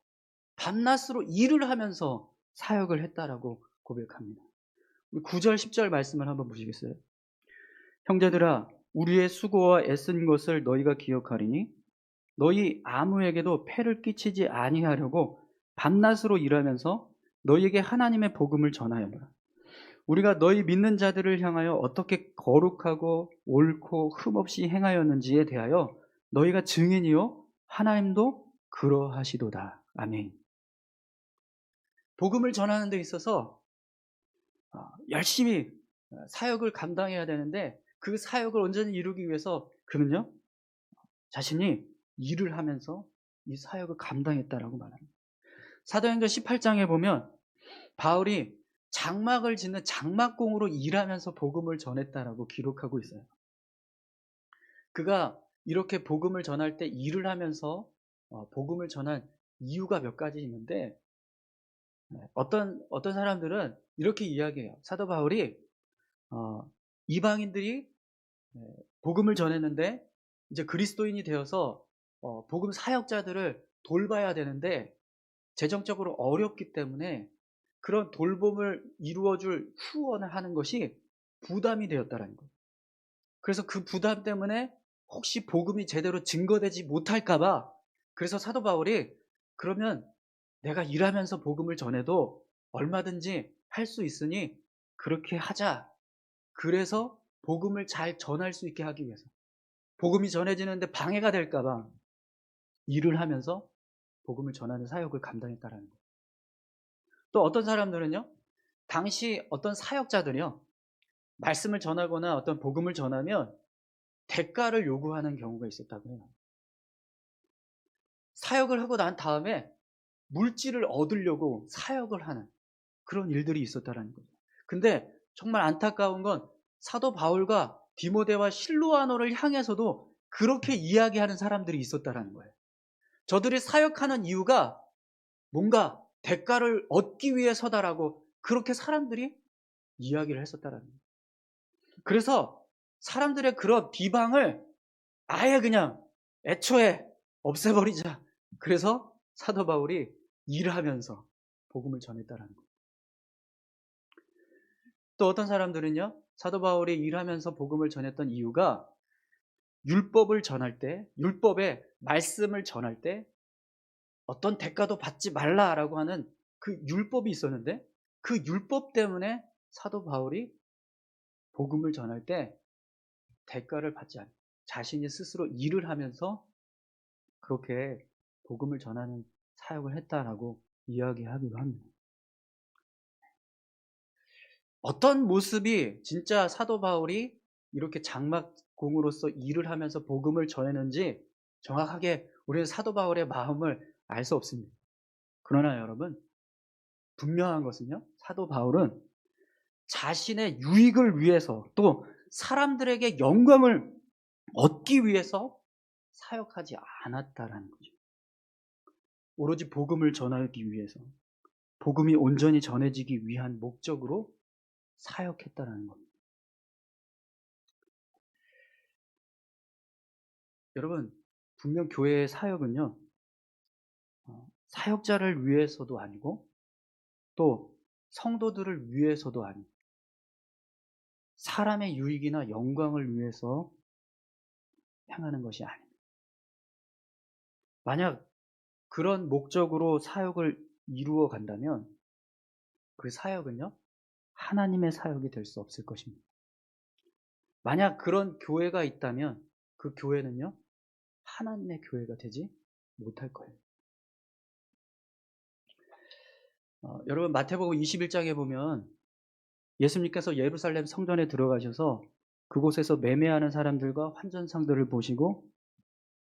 밤낮으로 일을 하면서 사역을 했다라고 고백합니다. 9절 10절 말씀을 한번 보시겠어요? 형제들아, 우리의 수고와 애쓴 것을 너희가 기억하리니 너희 아무에게도 폐를 끼치지 아니하려고 밤낮으로 일하면서 너희에게 하나님의 복음을 전하였노라. 우리가 너희 믿는 자들을 향하여 어떻게 거룩하고 옳고 흠없이 행하였는지에 대하여 너희가 증인이요 하나님도 그러하시도다. 아멘. 복음을 전하는 데 있어서 열심히 사역을 감당해야 되는데 그 사역을 온전히 이루기 위해서 그는요 자신이 일을 하면서 이 사역을 감당했다라고 말합니다. 사도행전 18장에 보면 바울이 장막을 짓는 장막공으로 일하면서 복음을 전했다라고 기록하고 있어요. 그가 이렇게 복음을 전할 때 일을 하면서 복음을 전한 이유가 몇 가지 있는데 어떤 사람들은 이렇게 이야기해요. 사도 바울이 이방인들이 복음을 전했는데 이제 그리스도인이 되어서 복음 사역자들을 돌봐야 되는데 재정적으로 어렵기 때문에 그런 돌봄을 이루어줄 후원을 하는 것이 부담이 되었다는 거예요. 그래서 그 부담 때문에 혹시 복음이 제대로 증거되지 못할까봐 그래서 사도 바울이 그러면 내가 일하면서 복음을 전해도 얼마든지 할 수 있으니 그렇게 하자. 그래서 복음을 잘 전할 수 있게 하기 위해서. 복음이 전해지는데 방해가 될까 봐 일을 하면서 복음을 전하는 사역을 감당했다라는 거예요. 또 어떤 사람들은요, 당시 어떤 사역자들이요, 말씀을 전하거나 어떤 복음을 전하면 대가를 요구하는 경우가 있었다고 해요. 사역을 하고 난 다음에 물질을 얻으려고 사역을 하는 그런 일들이 있었다라는 거죠. 근데 정말 안타까운 건 사도 바울과 디모데와 실로아노를 향해서도 그렇게 이야기하는 사람들이 있었다라는 거예요. 저들이 사역하는 이유가 뭔가 대가를 얻기 위해서다라고 그렇게 사람들이 이야기를 했었다라는 거예요. 그래서 사람들의 그런 비방을 아예 그냥 애초에 없애버리자. 그래서 사도 바울이 일하면서 복음을 전했다라는 거예요. 또 어떤 사람들은요, 사도 바울이 일하면서 복음을 전했던 이유가 율법을 전할 때, 율법의 말씀을 전할 때 어떤 대가도 받지 말라라고 하는 그 율법이 있었는데 그 율법 때문에 사도 바울이 복음을 전할 때 대가를 받지 않고 자신이 스스로 일을 하면서 그렇게 복음을 전하는 사역을 했다라고 이야기하기도 합니다. 어떤 모습이 진짜 사도 바울이 이렇게 장막공으로서 일을 하면서 복음을 전했는지 정확하게 우리는 사도 바울의 마음을 알 수 없습니다. 그러나 여러분, 분명한 것은요, 사도 바울은 자신의 유익을 위해서 또 사람들에게 영광을 얻기 위해서 사역하지 않았다라는 거죠. 오로지 복음을 전하기 위해서, 복음이 온전히 전해지기 위한 목적으로 사역했다라는 겁니다. 여러분, 분명 교회의 사역은요, 사역자를 위해서도 아니고 또 성도들을 위해서도 아니고 사람의 유익이나 영광을 위해서 행하는 것이 아닙니다. 만약 그런 목적으로 사역을 이루어 간다면 그 사역은요, 하나님의 사역이 될 수 없을 것입니다. 만약 그런 교회가 있다면 그 교회는요, 하나님의 교회가 되지 못할 거예요. 여러분, 마태복음 21장에 보면 예수님께서 예루살렘 성전에 들어가셔서 그곳에서 매매하는 사람들과 환전상들을 보시고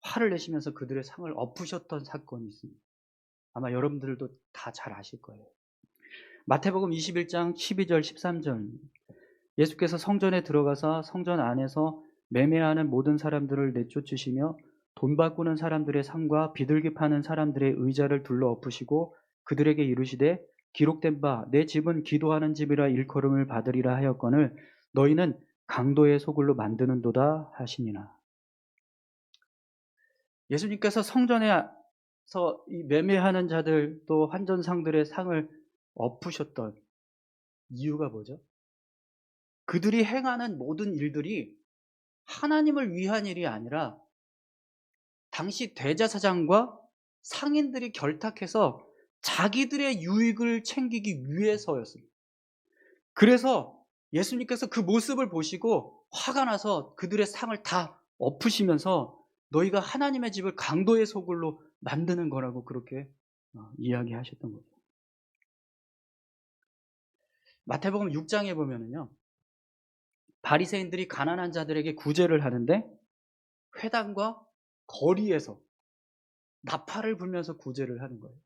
화를 내시면서 그들의 상을 엎으셨던 사건이 있습니다. 아마 여러분들도 다 잘 아실 거예요. 마태복음 21장 12절 13절, 예수께서 성전에 들어가서 성전 안에서 매매하는 모든 사람들을 내쫓으시며 돈 바꾸는 사람들의 상과 비둘기 파는 사람들의 의자를 둘러 엎으시고 그들에게 이르시되 기록된 바 내 집은 기도하는 집이라 일컬음을 받으리라 하였거늘 너희는 강도의 소굴로 만드는도다 하시니라. 예수님께서 성전에서 이 매매하는 자들 또 환전상들의 상을 엎으셨던 이유가 뭐죠? 그들이 행하는 모든 일들이 하나님을 위한 일이 아니라 당시 대제사장과 상인들이 결탁해서 자기들의 유익을 챙기기 위해서였습니다. 그래서 예수님께서 그 모습을 보시고 화가 나서 그들의 상을 다 엎으시면서 너희가 하나님의 집을 강도의 소굴로 만드는 거라고 그렇게 이야기하셨던 거죠. 마태복음 6장에 보면은요, 바리새인들이 가난한 자들에게 구제를 하는데 회당과 거리에서 나팔을 불면서 구제를 하는 거예요.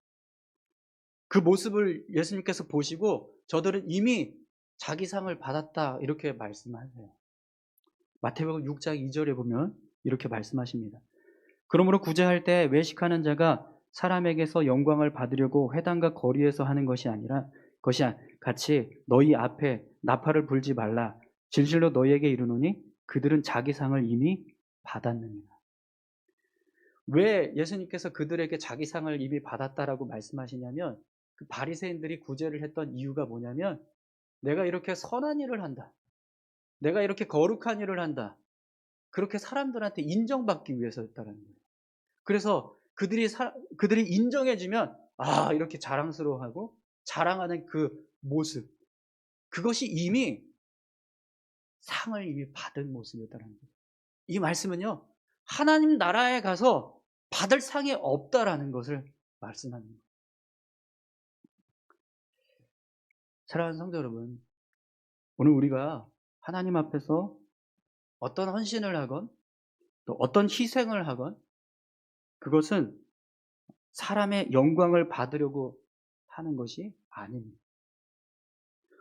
그 모습을 예수님께서 보시고 저들은 이미 자기 상을 받았다 이렇게 말씀하세요. 마태복음 6장 2절에 보면 이렇게 말씀하십니다. 그러므로 구제할 때 외식하는 자가 사람에게서 영광을 받으려고 회당과 거리에서 하는 것이 아니라 것이 같이 너희 앞에 나팔을 불지 말라. 진실로 너희에게 이르노니 그들은 자기 상을 이미 받았느니라. 왜 예수님께서 그들에게 자기 상을 이미 받았다라고 말씀하시냐면 그 바리새인들이 구제를 했던 이유가 뭐냐면 내가 이렇게 선한 일을 한다. 내가 이렇게 거룩한 일을 한다. 그렇게 사람들한테 인정받기 위해서였다는 거예요. 그래서 그들이 인정해주면 이렇게 자랑스러워하고 자랑하는 그 모습, 그것이 이미 상을 이미 받은 모습이었다는 거예요. 이 말씀은요, 하나님 나라에 가서 받을 상이 없다라는 것을 말씀하는 거예요. 사랑하는 성도 여러분, 오늘 우리가 하나님 앞에서 어떤 헌신을 하건 또 어떤 희생을 하건 그것은 사람의 영광을 받으려고 하는 것이 아닙니다.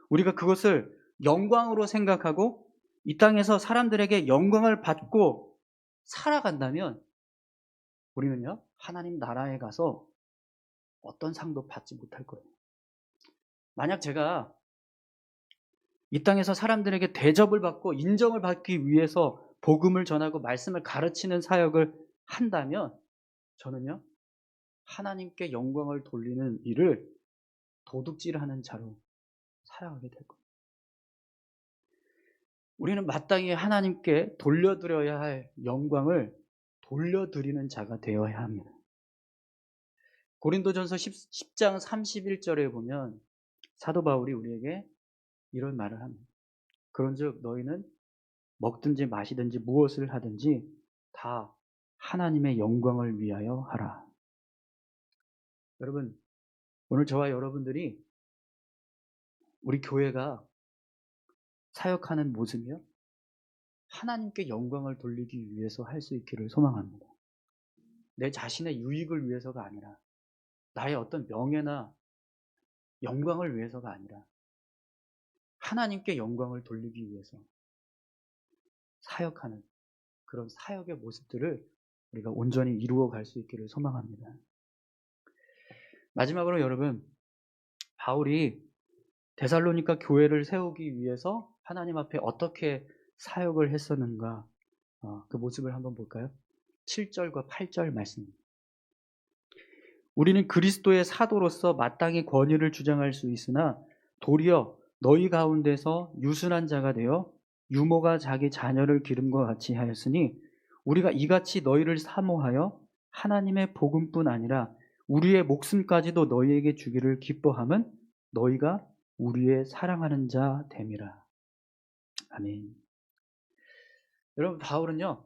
우리가 그것을 영광으로 생각하고 이 땅에서 사람들에게 영광을 받고 살아간다면 우리는요, 하나님 나라에 가서 어떤 상도 받지 못할 거예요. 만약 제가 이 땅에서 사람들에게 대접을 받고 인정을 받기 위해서 복음을 전하고 말씀을 가르치는 사역을 한다면 저는요, 하나님께 영광을 돌리는 일을 도둑질하는 자로 살아가게 될 겁니다. 우리는 마땅히 하나님께 돌려드려야 할 영광을 돌려드리는 자가 되어야 합니다. 고린도전서 10장 31절에 보면 사도 바울이 우리에게 이런 말을 합니다. 그런즉 너희는 먹든지 마시든지 무엇을 하든지 다 하나님의 영광을 위하여 하라. 여러분, 오늘 저와 여러분들이 우리 교회가 사역하는 모습이요, 하나님께 영광을 돌리기 위해서 할 수 있기를 소망합니다. 내 자신의 유익을 위해서가 아니라 나의 어떤 명예나 영광을 위해서가 아니라 하나님께 영광을 돌리기 위해서 사역하는 그런 사역의 모습들을 우리가 온전히 이루어 갈 수 있기를 소망합니다. 마지막으로 여러분, 바울이 데살로니가 교회를 세우기 위해서 하나님 앞에 어떻게 사역을 했었는가, 그 모습을 한번 볼까요? 7절과 8절 말씀입니다. 우리는 그리스도의 사도로서 마땅히 권위를 주장할 수 있으나 도리어 너희 가운데서 유순한 자가 되어 유모가 자기 자녀를 기름과 같이 하였으니 우리가 이같이 너희를 사모하여 하나님의 복음뿐 아니라 우리의 목숨까지도 너희에게 주기를 기뻐함은 너희가 우리의 사랑하는 자 됨이라. 아멘. 여러분, 바울은요,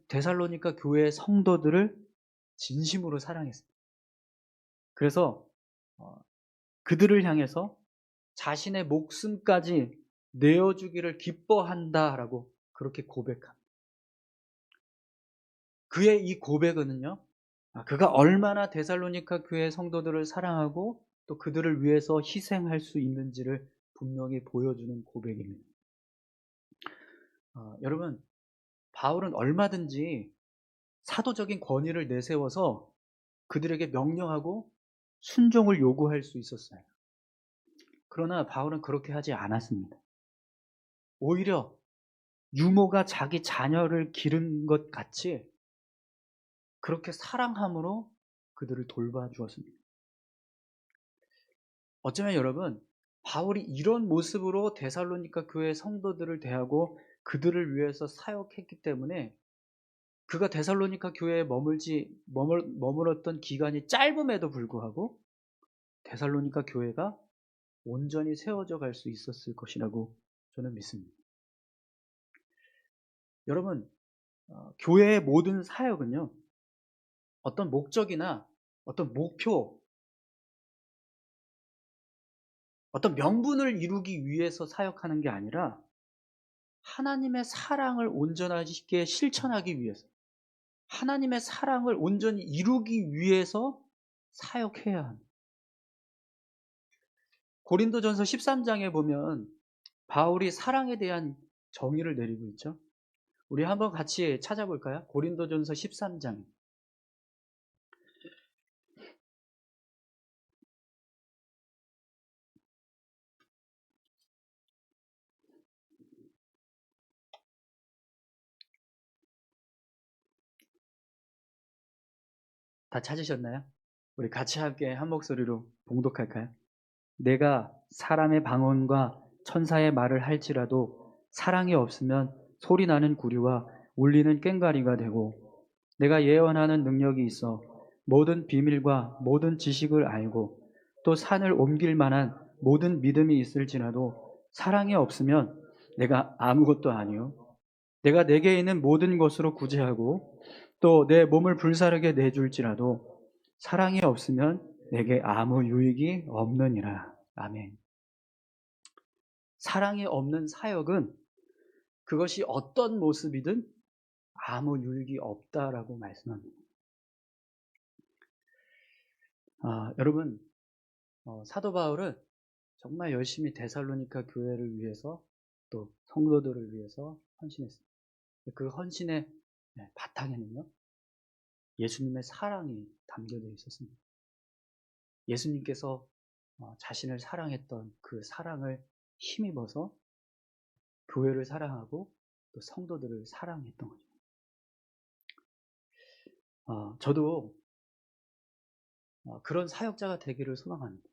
데살로니가 교회의 성도들을 진심으로 사랑했습니다. 그래서 그들을 향해서 자신의 목숨까지 내어주기를 기뻐한다라고 그렇게 고백합니다. 그의 이 고백은요, 그가 얼마나 데살로니가 교회 성도들을 사랑하고 또 그들을 위해서 희생할 수 있는지를 분명히 보여주는 고백입니다. 여러분, 바울은 얼마든지 사도적인 권위를 내세워서 그들에게 명령하고 순종을 요구할 수 있었어요. 그러나 바울은 그렇게 하지 않았습니다. 오히려 유모가 자기 자녀를 기른 것 같이 그렇게 사랑함으로 그들을 돌봐주었습니다. 어쩌면 여러분, 바울이 이런 모습으로 데살로니가 교회 성도들을 대하고 그들을 위해서 사역했기 때문에 그가 데살로니가 교회에 머물었던 기간이 짧음에도 불구하고 데살로니가 교회가 온전히 세워져 갈 수 있었을 것이라고 저는 믿습니다. 여러분, 교회의 모든 사역은요, 어떤 목적이나 어떤 목표, 어떤 명분을 이루기 위해서 사역하는 게 아니라 하나님의 사랑을 온전하게 실천하기 위해서, 하나님의 사랑을 온전히 이루기 위해서 사역해야 합니다. 고린도전서 13장에 보면 바울이 사랑에 대한 정의를 내리고 있죠. 우리 한번 같이 찾아볼까요? 고린도전서 13장. 다 찾으셨나요? 우리 같이 함께 한 목소리로 봉독할까요? 내가 사람의 방언과 천사의 말을 할지라도 사랑이 없으면 소리나는 구리와 울리는 꽹과리가 되고 내가 예언하는 능력이 있어 모든 비밀과 모든 지식을 알고 또 산을 옮길 만한 모든 믿음이 있을지라도 사랑이 없으면 내가 아무것도 아니요. 내가 내게 있는 모든 것으로 구제하고 또 내 몸을 불사르게 내줄지라도 사랑이 없으면 내게 아무 유익이 없느니라. 아멘. 사랑이 없는 사역은 그것이 어떤 모습이든 아무 유익이 없다라고 말씀합니다. 여러분, 사도 바울은 정말 열심히 데살로니가 교회를 위해서 또 성도들을 위해서 헌신했습니다. 그 헌신의 바탕에는요, 예수님의 사랑이 담겨져 있었습니다. 예수님께서 자신을 사랑했던 그 사랑을 힘입어서 교회를 사랑하고 또 성도들을 사랑했던 거죠. 저도 그런 사역자가 되기를 소망합니다.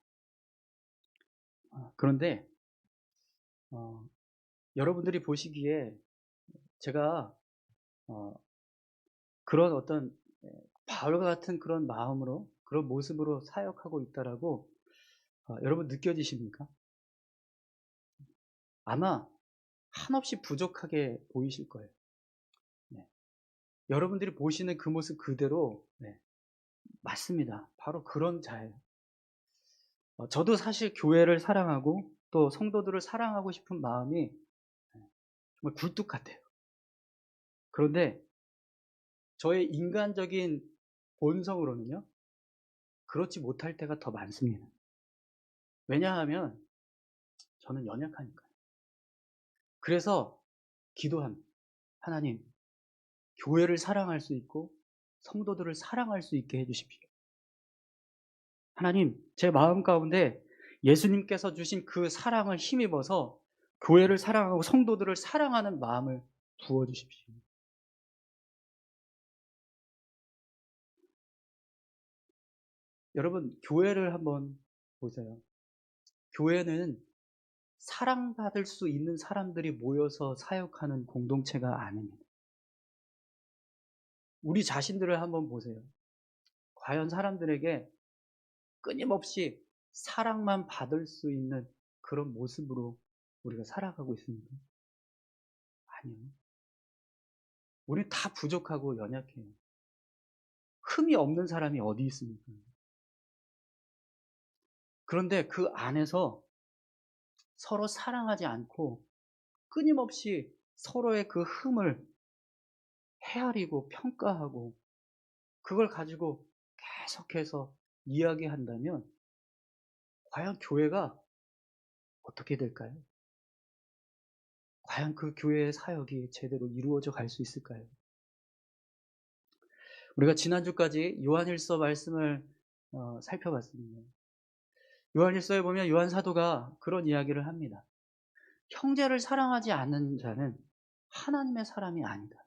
그런데 여러분들이 보시기에 제가 그런 어떤 바울과 같은 그런 마음으로 그런 모습으로 사역하고 있다라고 여러분 느껴지십니까? 아마 한없이 부족하게 보이실 거예요. 네. 여러분들이 보시는 그 모습 그대로 맞습니다. 바로 그런 자예요. 저도 사실 교회를 사랑하고 또 성도들을 사랑하고 싶은 마음이 정말 굴뚝 같아요. 그런데 저의 인간적인 본성으로는요, 그렇지 못할 때가 더 많습니다. 왜냐하면 저는 연약하니까요. 그래서 기도합니다. 하나님, 교회를 사랑할 수 있고 성도들을 사랑할 수 있게 해주십시오. 하나님, 제 마음 가운데 예수님께서 주신 그 사랑을 힘입어서 교회를 사랑하고 성도들을 사랑하는 마음을 부어주십시오. 여러분, 교회를 한번 보세요. 교회는 사랑받을 수 있는 사람들이 모여서 사역하는 공동체가 아닙니다. 우리 자신들을 한번 보세요. 과연 사람들에게 끊임없이 사랑만 받을 수 있는 그런 모습으로 우리가 살아가고 있습니다. 아니요. 우리 다 부족하고 연약해요. 흠이 없는 사람이 어디 있습니까? 그런데 그 안에서 서로 사랑하지 않고 끊임없이 서로의 그 흠을 헤아리고 평가하고 그걸 가지고 계속해서 이야기한다면 과연 교회가 어떻게 될까요? 과연 그 교회의 사역이 제대로 이루어져 갈 수 있을까요? 우리가 지난주까지 요한일서 말씀을 살펴봤습니다. 요한일서에 보면 요한 사도가 그런 이야기를 합니다. 형제를 사랑하지 않는 자는 하나님의 사람이 아니다.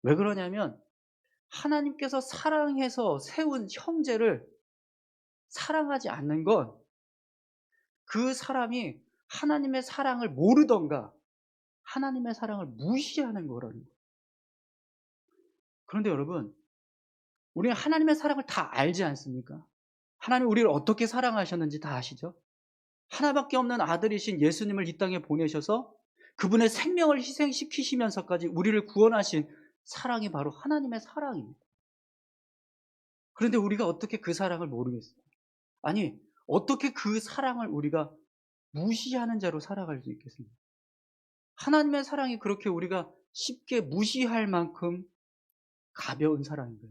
왜 그러냐면 하나님께서 사랑해서 세운 형제를 사랑하지 않는 건 그 사람이 하나님의 사랑을 모르던가 하나님의 사랑을 무시하는 거라는 거예요. 그런데 여러분, 우리는 하나님의 사랑을 다 알지 않습니까? 하나님 우리를 어떻게 사랑하셨는지 다 아시죠? 하나밖에 없는 아들이신 예수님을 이 땅에 보내셔서 그분의 생명을 희생시키시면서까지 우리를 구원하신 사랑이 바로 하나님의 사랑입니다. 그런데 우리가 어떻게 그 사랑을 모르겠어요? 아니, 어떻게 그 사랑을 우리가 무시하는 자로 살아갈 수 있겠습니까? 하나님의 사랑이 그렇게 우리가 쉽게 무시할 만큼 가벼운 사랑인가요?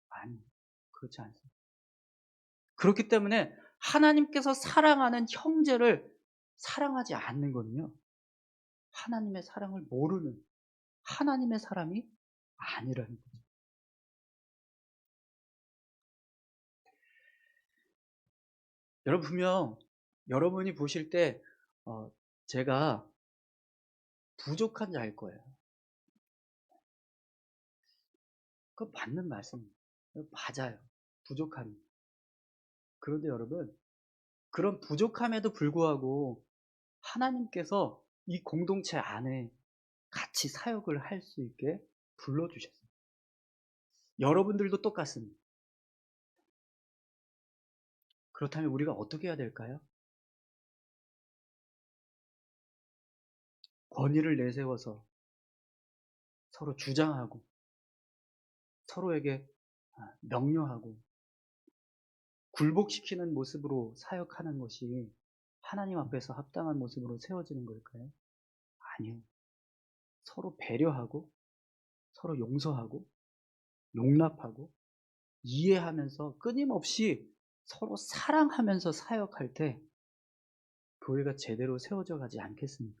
아니, 그렇지 않습니다. 그렇기 때문에 하나님께서 사랑하는 형제를 사랑하지 않는 거는요, 하나님의 사랑을 모르는 하나님의 사람이 아니라는 거죠. 여러분 분명 여러분이 보실 때 제가 부족한 자일 거예요. 그거 맞는 말씀입니다. 맞아요. 부족합니다. 그런데 여러분, 그런 부족함에도 불구하고 하나님께서 이 공동체 안에 같이 사역을 할 수 있게 불러주셨어요. 여러분들도 똑같습니다. 그렇다면 우리가 어떻게 해야 될까요? 권위를 내세워서 서로 주장하고 서로에게 명령하고 굴복시키는 모습으로 사역하는 것이 하나님 앞에서 합당한 모습으로 세워지는 걸까요? 아니요. 서로 배려하고 서로 용서하고 용납하고 이해하면서 끊임없이 서로 사랑하면서 사역할 때 교회가 제대로 세워져 가지 않겠습니까?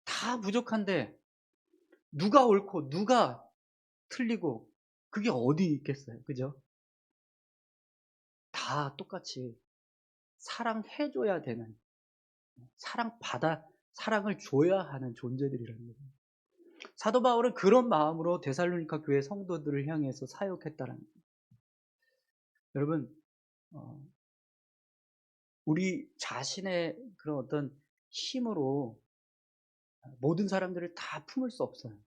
다 부족한데 누가 옳고 누가 틀리고 그게 어디 있겠어요? 그죠? 다 똑같이 사랑해줘야 되는, 사랑을 줘야 하는 존재들이라는 거죠. 사도 바울은 그런 마음으로 데살로니가 교회 성도들을 향해서 사역했다라는 거예요. 여러분, 우리 자신의 그런 어떤 힘으로 모든 사람들을 다 품을 수 없어요.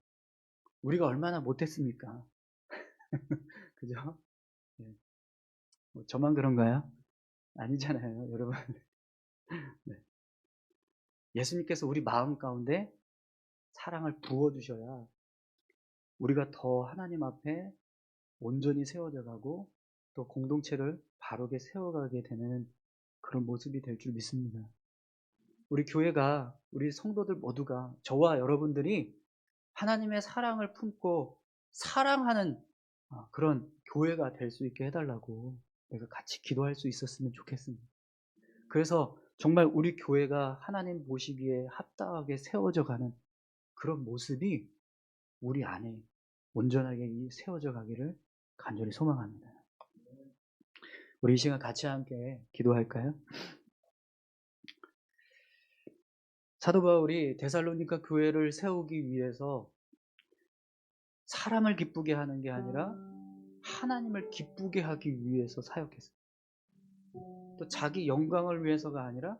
우리가 얼마나 못했습니까? 그죠? 네. 뭐 저만 그런가요? 아니잖아요, 여러분. 네. 예수님께서 우리 마음 가운데 사랑을 부어주셔야 우리가 더 하나님 앞에 온전히 세워져 가고 또 공동체를 바르게 세워가게 되는 그런 모습이 될 줄 믿습니다. 우리 교회가, 우리 성도들 모두가, 저와 여러분들이 하나님의 사랑을 품고 사랑하는 그런 교회가 될 수 있게 해달라고 내가 같이 기도할 수 있었으면 좋겠습니다. 그래서 정말 우리 교회가 하나님 보시기에 합당하게 세워져 가는 그런 모습이 우리 안에 온전하게 세워져 가기를 간절히 소망합니다. 우리 이 시간 같이 함께 기도할까요? 사도 바울이 데살로니가 교회를 세우기 위해서 사람을 기쁘게 하는 게 아니라 하나님을 기쁘게 하기 위해서 사역했어요. 또 자기 영광을 위해서가 아니라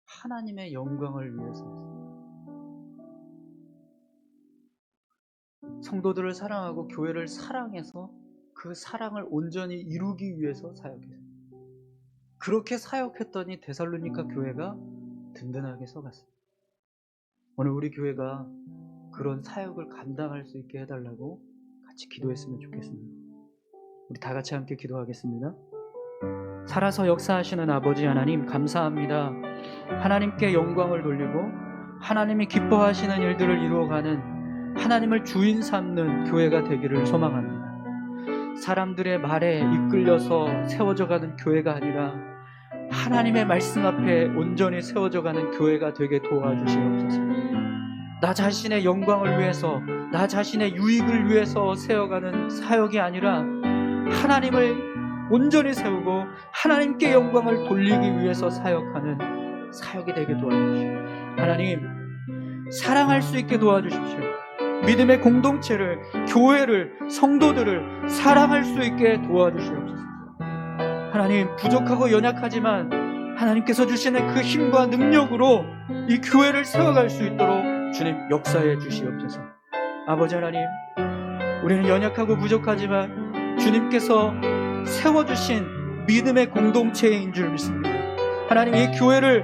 하나님의 영광을 위해서. 성도들을 사랑하고 교회를 사랑해서 그 사랑을 온전히 이루기 위해서 사역했어요. 그렇게 사역했더니 데살로니가 교회가 든든하게 서갔어요. 오늘 우리 교회가 그런 사역을 감당할 수 있게 해달라고 같이 기도했으면 좋겠습니다. 우리 다 같이 함께 기도하겠습니다. 살아서 역사하시는 아버지 하나님 감사합니다. 하나님께 영광을 돌리고 하나님이 기뻐하시는 일들을 이루어가는 하나님을 주인 삼는 교회가 되기를 소망합니다. 사람들의 말에 이끌려서 세워져가는 교회가 아니라 하나님의 말씀 앞에 온전히 세워져가는 교회가 되게 도와주시옵소서. 나 자신의 영광을 위해서, 나 자신의 유익을 위해서 세워가는 사역이 아니라 하나님을 온전히 세우고 하나님께 영광을 돌리기 위해서 사역하는 사역이 되게 도와주십시오. 하나님, 사랑할 수 있게 도와주십시오. 믿음의 공동체를, 교회를, 성도들을 사랑할 수 있게 도와주시옵소서. 하나님, 부족하고 연약하지만 하나님께서 주시는 그 힘과 능력으로 이 교회를 세워갈 수 있도록 주님 역사해 주시옵소서. 아버지 하나님, 우리는 연약하고 부족하지만 주님께서 세워주신 믿음의 공동체인 줄 믿습니다. 하나님, 이 교회를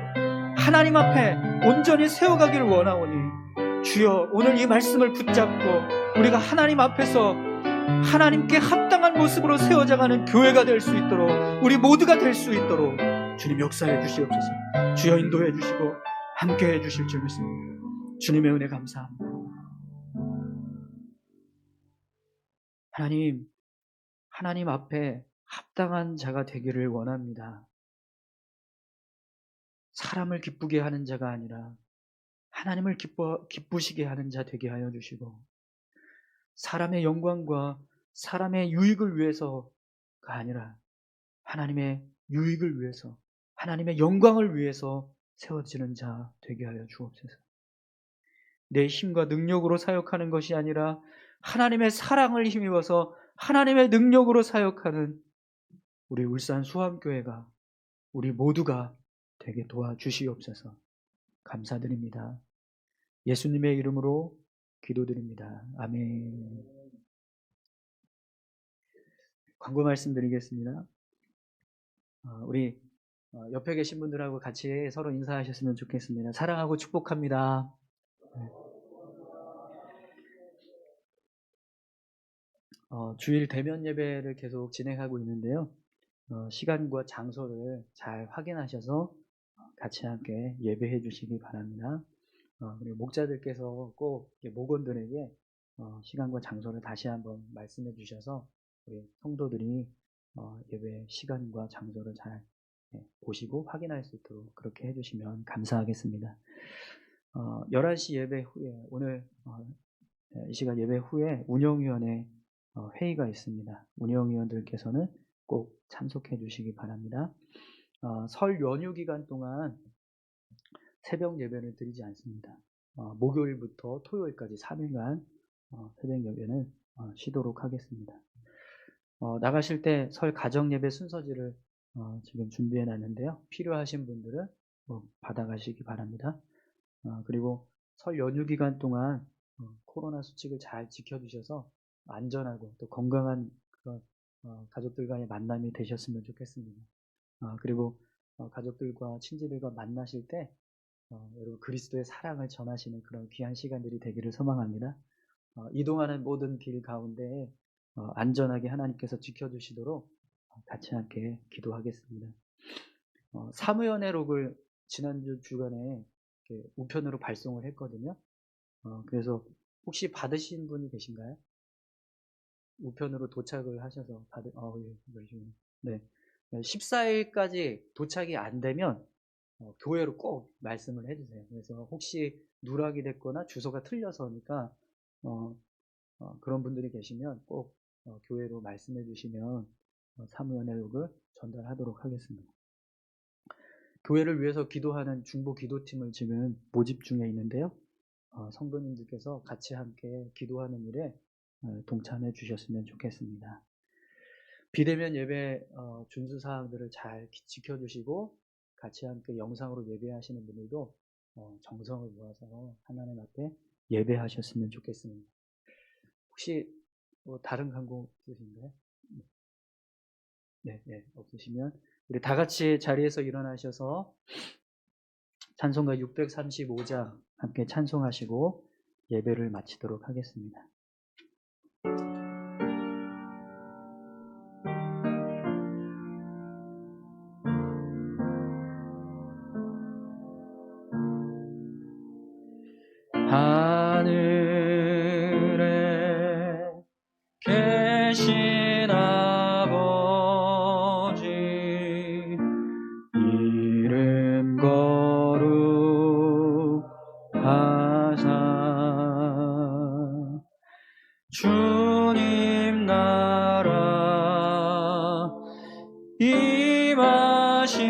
하나님 앞에 온전히 세워가기를 원하오니 주여, 오늘 이 말씀을 붙잡고 우리가 하나님 앞에서 하나님께 합당한 모습으로 세워져가는 교회가 될 수 있도록, 우리 모두가 될 수 있도록 주님 역사해 주시옵소서. 주여 인도해 주시고 함께해 주실 줄 믿습니다. 주님의 은혜 감사합니다. 하나님 앞에 합당한 자가 되기를 원합니다. 사람을 기쁘게 하는 자가 아니라 하나님을 기쁘시게 하는 자 되게 하여 주시고, 사람의 영광과 사람의 유익을 위해서가 아니라 하나님의 유익을 위해서, 하나님의 영광을 위해서 세워지는 자 되게 하여 주옵소서. 내 힘과 능력으로 사역하는 것이 아니라 하나님의 사랑을 힘입어서 하나님의 능력으로 사역하는 우리 울산 수암교회가, 우리 모두가 되게 도와주시옵소서. 감사드립니다. 예수님의 이름으로 기도드립니다. 아멘. 광고 말씀드리겠습니다. 우리 옆에 계신 분들하고 같이 서로 인사하셨으면 좋겠습니다. 사랑하고 축복합니다. 주일 대면 예배를 계속 진행하고 있는데요. 시간과 장소를 잘 확인하셔서 같이 함께 예배해 주시기 바랍니다. 그리고 목자들께서 꼭 목원들에게 시간과 장소를 다시 한번 말씀해 주셔서 우리 성도들이 예배 시간과 장소를 잘 보시고 확인할 수 있도록 그렇게 해주시면 감사하겠습니다. 11시 예배 후에 오늘 이 시간 예배 후에 운영위원회 회의가 있습니다. 운영위원들께서는 꼭 참석해 주시기 바랍니다. 설 연휴 기간 동안 새벽 예배를 드리지 않습니다. 목요일부터 토요일까지 3일간 새벽 예배는 쉬도록 하겠습니다. 나가실 때 설 가정 예배 순서지를 지금 준비해 놨는데요. 필요하신 분들은 받아가시기 바랍니다. 그리고 설 연휴 기간 동안 코로나 수칙을 잘 지켜주셔서 안전하고 또 건강한 그런 가족들과의 만남이 되셨으면 좋겠습니다. 그리고 가족들과 친지들과 만나실 때 여러분 그리스도의 사랑을 전하시는 그런 귀한 시간들이 되기를 소망합니다. 이동하는 모든 길 가운데 안전하게 하나님께서 지켜주시도록 같이 함께 기도하겠습니다. 사무연회록을 지난주 주간에 우편으로 발송을 했거든요. 그래서 혹시 받으신 분이 계신가요? 우편으로 도착을 하셔서 네. 14일까지 도착이 안 되면 교회로 꼭 말씀을 해주세요. 그래서 혹시 누락이 됐거나 주소가 틀려서니까 그런 분들이 계시면 꼭 교회로 말씀해 주시면 사무연회록을 전달하도록 하겠습니다. 교회를 위해서 기도하는 중보 기도팀을 지금 모집 중에 있는데요. 성도님들께서 같이 함께 기도하는 일에 동참해 주셨으면 좋겠습니다. 비대면 예배 준수 사항들을 잘 지켜주시고 같이 함께 영상으로 예배하시는 분들도 정성을 모아서 하나님 앞에 예배하셨으면 좋겠습니다. 혹시 다른 광고 있으신가요? 네, 없으시면 우리 다 같이 자리에서 일어나셔서 찬송가 635장 함께 찬송하시고 예배를 마치도록 하겠습니다. 하늘에 계신 아버지 이름 거룩하사 주님 나라 임하시고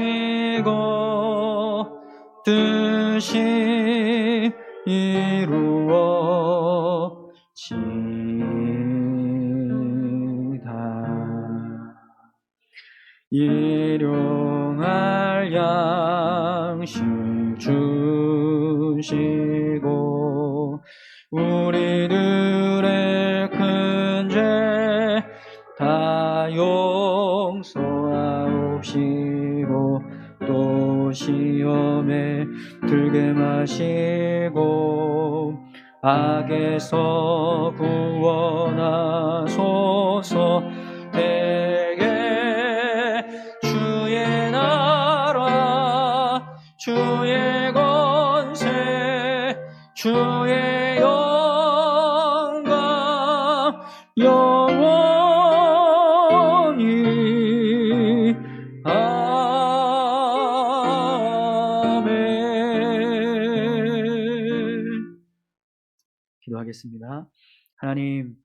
뜻이 이루어지다. 일용할 양식 주시고 우리들의 큰 죄 다 용서하옵시고 또 시험에 들게 마시고 악에서 구원하소서. 대개 주의 나라 주의 권세 주의 영광 영원히 아멘. 기도하겠습니다. 하나님,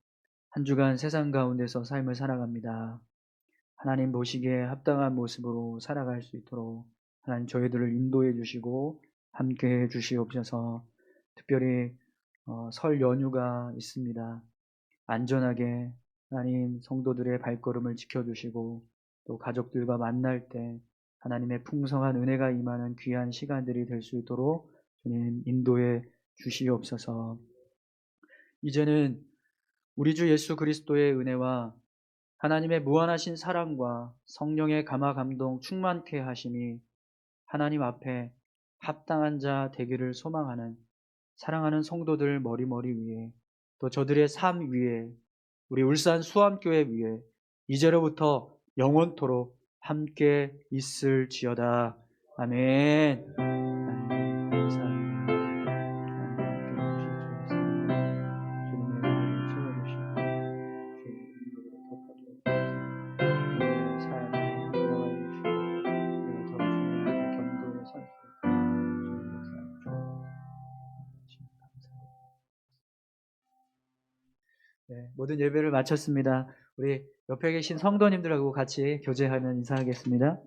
한 주간 세상 가운데서 삶을 살아갑니다. 하나님 보시기에 합당한 모습으로 살아갈 수 있도록 하나님 저희들을 인도해 주시고 함께 해 주시옵소서. 특별히 설 연휴가 있습니다. 안전하게 하나님 성도들의 발걸음을 지켜주시고 또 가족들과 만날 때 하나님의 풍성한 은혜가 임하는 귀한 시간들이 될 수 있도록 주님 인도해 주시옵소서. 이제는 우리 주 예수 그리스도의 은혜와 하나님의 무한하신 사랑과 성령의 감화 감동 충만케 하심이 하나님 앞에 합당한 자 되기를 소망하는 사랑하는 성도들 머리머리 위에 또 저들의 삶 위에 우리 울산 수암교회 위에 이제로부터 영원토록 함께 있을지어다. 아멘. 아멘. 감사합니다. 함께 해주실 주 예수님. 주님의 은혜를 채워주시고 주의 능력으로 덮어주옵소서. 삶을 인도하여 주시고 우리가 더 중요한 견고의 선수 주님 역사를 주님 감사합니다. 네, 모든 예배를 마쳤습니다. 우리 옆에 계신 성도님들하고 같이 교제하면 인사하겠습니다.